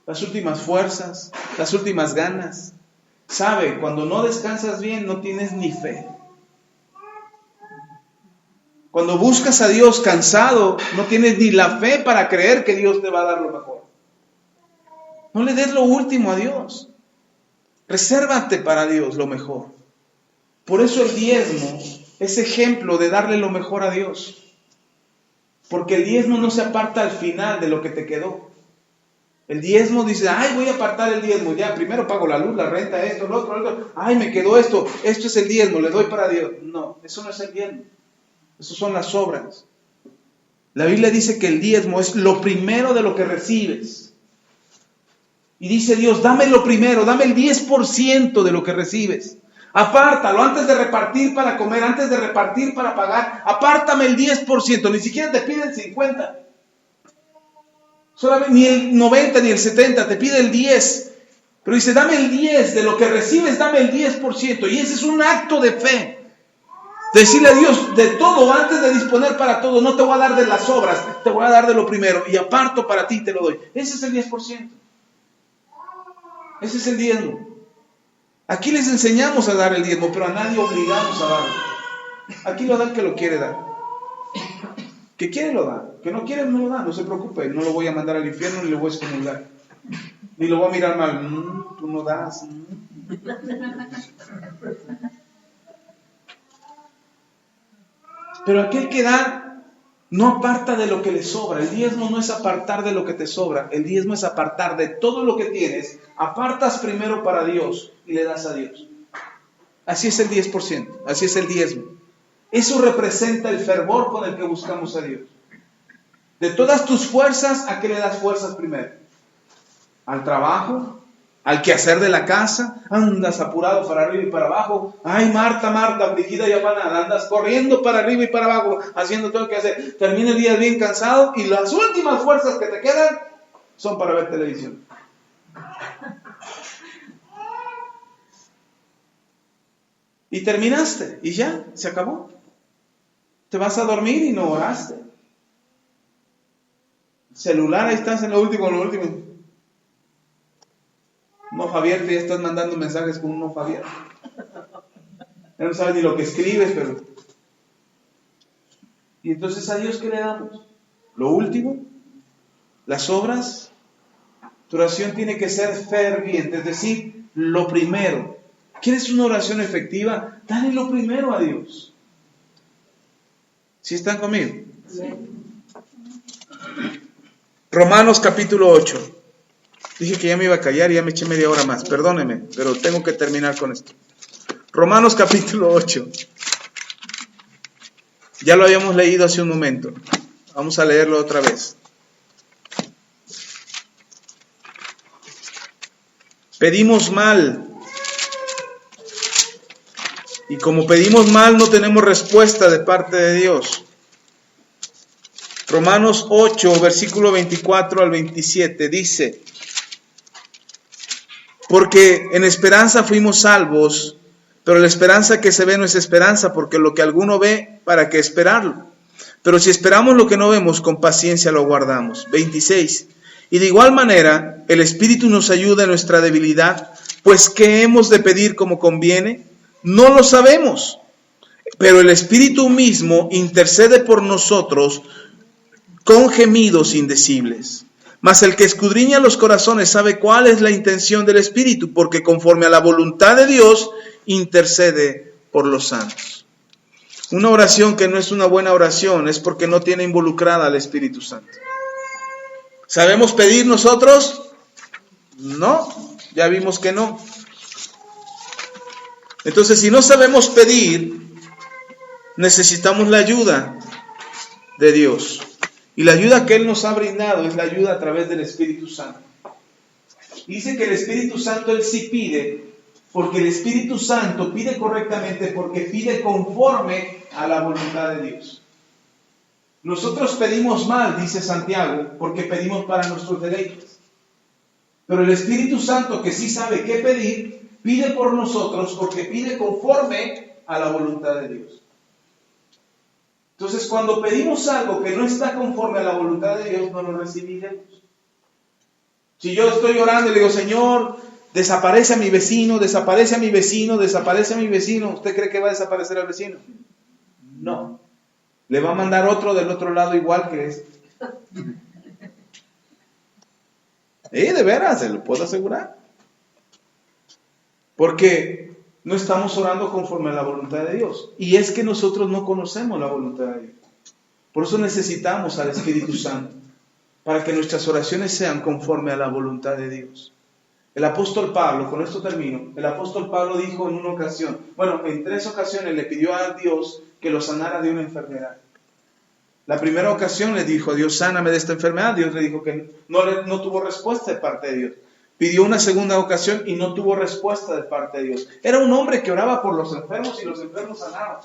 las últimas fuerzas, las últimas ganas. ¿Sabe? Cuando no descansas bien, no tienes ni fe. Cuando buscas a Dios cansado, no tienes ni la fe para creer que Dios te va a dar lo mejor. No le des lo último a Dios. Resérvate para Dios lo mejor. Por eso el diezmo es ejemplo de darle lo mejor a Dios. Porque el diezmo no se aparta al final de lo que te quedó. El diezmo dice, ay, voy a apartar el diezmo. Ya, primero pago la luz, la renta, esto, lo otro. Ay, me quedó esto. Esto es el diezmo, le doy para Dios. No, eso no es el diezmo. Eso son las obras. La Biblia dice que el diezmo es lo primero de lo que recibes. Y dice Dios, dame lo primero, dame el 10% de lo que recibes. Apártalo antes de repartir para comer, antes de repartir para pagar. Apártame el 10%, ni siquiera te pide el 50%. Solamente, ni el 90, ni el 70, te pide el 10%. Pero dice, dame el 10% de lo que recibes, dame el 10%. Y ese es un acto de fe. Decirle a Dios de todo, antes de disponer para todo, no te voy a dar de las obras, te voy a dar de lo primero. Y aparto para ti, te lo doy. Ese es el 10%. Ese es el diezmo. Aquí les enseñamos a dar el diezmo, pero a nadie obligamos a darlo. Aquí lo da el que lo quiere dar. Que quiere lo da, que no quiere no lo da, no se preocupe, no lo voy a mandar al infierno ni le voy a excomulgar, ni lo voy a mirar mal, tú no das. Pero aquel que da no aparta de lo que le sobra. El diezmo no es apartar de lo que te sobra, el diezmo es apartar de todo lo que tienes, apartas primero para Dios y le das a Dios. Así es el 10%, así es el diezmo. Eso representa el fervor con el que buscamos a Dios. De todas tus fuerzas, ¿a qué le das fuerzas primero? Al trabajo, al quehacer de la casa. Andas apurado para arriba y para abajo. Ay, Marta, afligida y afanada. Andas corriendo para arriba y para abajo, haciendo todo lo que hacer. Termina el día bien cansado y las últimas fuerzas que te quedan son para ver televisión. Y terminaste, y ya, se acabó. Te vas a dormir y no oraste. Celular, ahí estás en lo último. No Javier, ya estás mandando mensajes con un no Javier. Ya no sabes ni lo que escribes, pero... Y entonces, ¿a Dios qué le damos? Lo último, las obras. Tu oración tiene que ser ferviente, es decir, lo primero. ¿Quieres una oración efectiva? Dale lo primero a Dios. ¿Sí están conmigo? Sí. Romanos capítulo 8. Dije que ya me iba a callar y ya me eché media hora más. Perdóneme, pero tengo que terminar con esto. Romanos capítulo 8. Ya lo habíamos leído hace un momento. Vamos a leerlo otra vez. Pedimos mal. Y como pedimos mal, no tenemos respuesta de parte de Dios. Romanos 8, versículo 24 al 27, dice: porque en esperanza fuimos salvos, pero la esperanza que se ve no es esperanza, porque lo que alguno ve, ¿para qué esperarlo? Pero si esperamos lo que no vemos, con paciencia lo guardamos. 26. Y de igual manera, el Espíritu nos ayuda en nuestra debilidad, pues ¿qué hemos de pedir como conviene? No lo sabemos, pero el Espíritu mismo intercede por nosotros con gemidos indecibles. Mas el que escudriña los corazones sabe cuál es la intención del Espíritu, porque conforme a la voluntad de Dios intercede por los santos. Una oración que no es una buena oración es porque no tiene involucrada al Espíritu Santo. ¿Sabemos pedir nosotros? No, ya vimos que no. Entonces, si no sabemos pedir, necesitamos la ayuda de Dios. Y la ayuda que Él nos ha brindado es la ayuda a través del Espíritu Santo. Dice que el Espíritu Santo Él sí pide, porque el Espíritu Santo pide correctamente, porque pide conforme a la voluntad de Dios. Nosotros pedimos mal, dice Santiago, porque pedimos para nuestros deleites. Pero el Espíritu Santo, que sí sabe qué pedir, pide por nosotros porque pide conforme a la voluntad de Dios. Entonces, cuando pedimos algo que no está conforme a la voluntad de Dios, no lo recibiremos. Si yo estoy orando y le digo, Señor, desaparece a mi vecino, desaparece a mi vecino, desaparece a mi vecino, ¿usted cree que va a desaparecer al vecino? No. Le va a mandar otro del otro lado igual que este. De veras, se lo puedo asegurar. Porque no estamos orando conforme a la voluntad de Dios. Y es que nosotros no conocemos la voluntad de Dios. Por eso necesitamos al Espíritu Santo, para que nuestras oraciones sean conforme a la voluntad de Dios. El apóstol Pablo, con esto termino, el apóstol Pablo dijo en una ocasión, en 3 ocasiones le pidió a Dios que lo sanara de una enfermedad. La primera ocasión le dijo, Dios, sáname de esta enfermedad. Dios le dijo que no tuvo respuesta de parte de Dios. Pidió una segunda ocasión y no tuvo respuesta de parte de Dios. Era un hombre que oraba por los enfermos y los enfermos sanaban.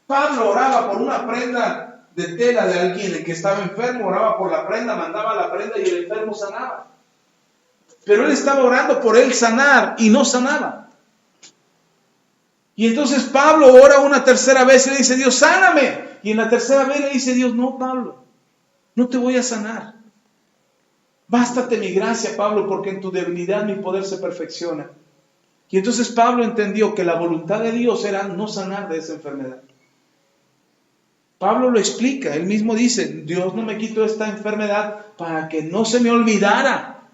Pablo oraba por una prenda de tela de alguien que estaba enfermo, oraba por la prenda, mandaba la prenda y el enfermo sanaba. Pero él estaba orando por él sanar y no sanaba. Y entonces Pablo ora una tercera vez y le dice, Dios, sáname. Y en la tercera vez le dice Dios, no, Pablo, no te voy a sanar. Bástate mi gracia, Pablo, porque en tu debilidad mi poder se perfecciona. Y entonces Pablo entendió que la voluntad de Dios era no sanar de esa enfermedad. Pablo lo explica, él mismo dice, Dios no me quitó esta enfermedad para que no se me olvidara.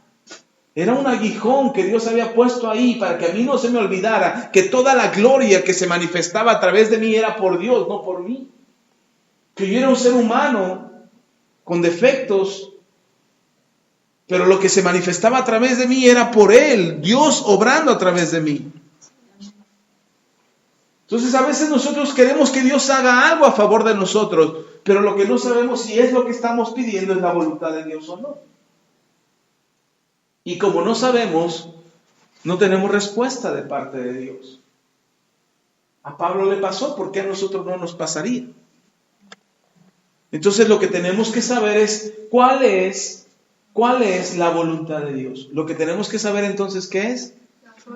Era un aguijón que Dios había puesto ahí para que a mí no se me olvidara que toda la gloria que se manifestaba a través de mí era por Dios, no por mí. Que yo era un ser humano con defectos, pero lo que se manifestaba a través de mí era por Él, Dios obrando a través de mí. Entonces a veces nosotros queremos que Dios haga algo a favor de nosotros, pero lo que no sabemos si es lo que estamos pidiendo es la voluntad de Dios o no. Y como no sabemos, no tenemos respuesta de parte de Dios. A Pablo le pasó, ¿por qué a nosotros no nos pasaría? Entonces lo que tenemos que saber es cuál es la voluntad de Dios. Lo que tenemos que saber entonces, ¿qué es?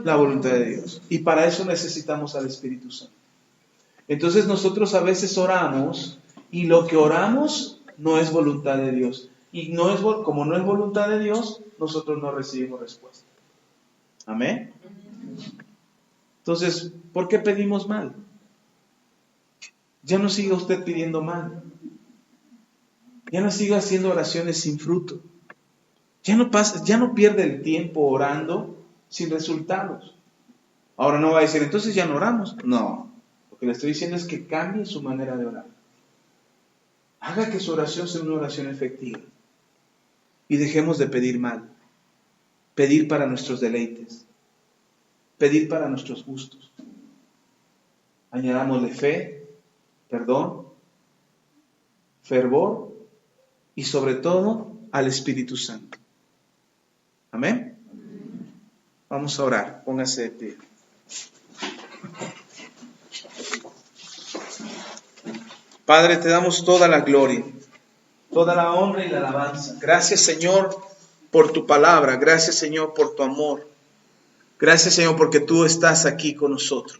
La voluntad de Dios. Y para eso necesitamos al Espíritu Santo. Entonces nosotros a veces oramos y lo que oramos no es voluntad de Dios. Y como no es voluntad de Dios, nosotros no recibimos respuesta. Amén. Entonces, ¿por qué pedimos mal? Ya no siga usted pidiendo mal. Ya no siga haciendo oraciones sin fruto. Ya no pierde el tiempo orando sin resultados. Ahora no va a decir, entonces ya no oramos. No, lo que le estoy diciendo es que cambie su manera de orar. Haga que su oración sea una oración efectiva. Y dejemos de pedir mal. Pedir para nuestros deleites. Pedir para nuestros gustos. Añadámosle fe, perdón, fervor y sobre todo al Espíritu Santo. Amén. Vamos a orar. Póngase de pie. Padre, te damos toda la gloria, toda la honra y la alabanza. Gracias, Señor, por tu palabra. Gracias, Señor, por tu amor. Gracias, Señor, porque tú estás aquí con nosotros.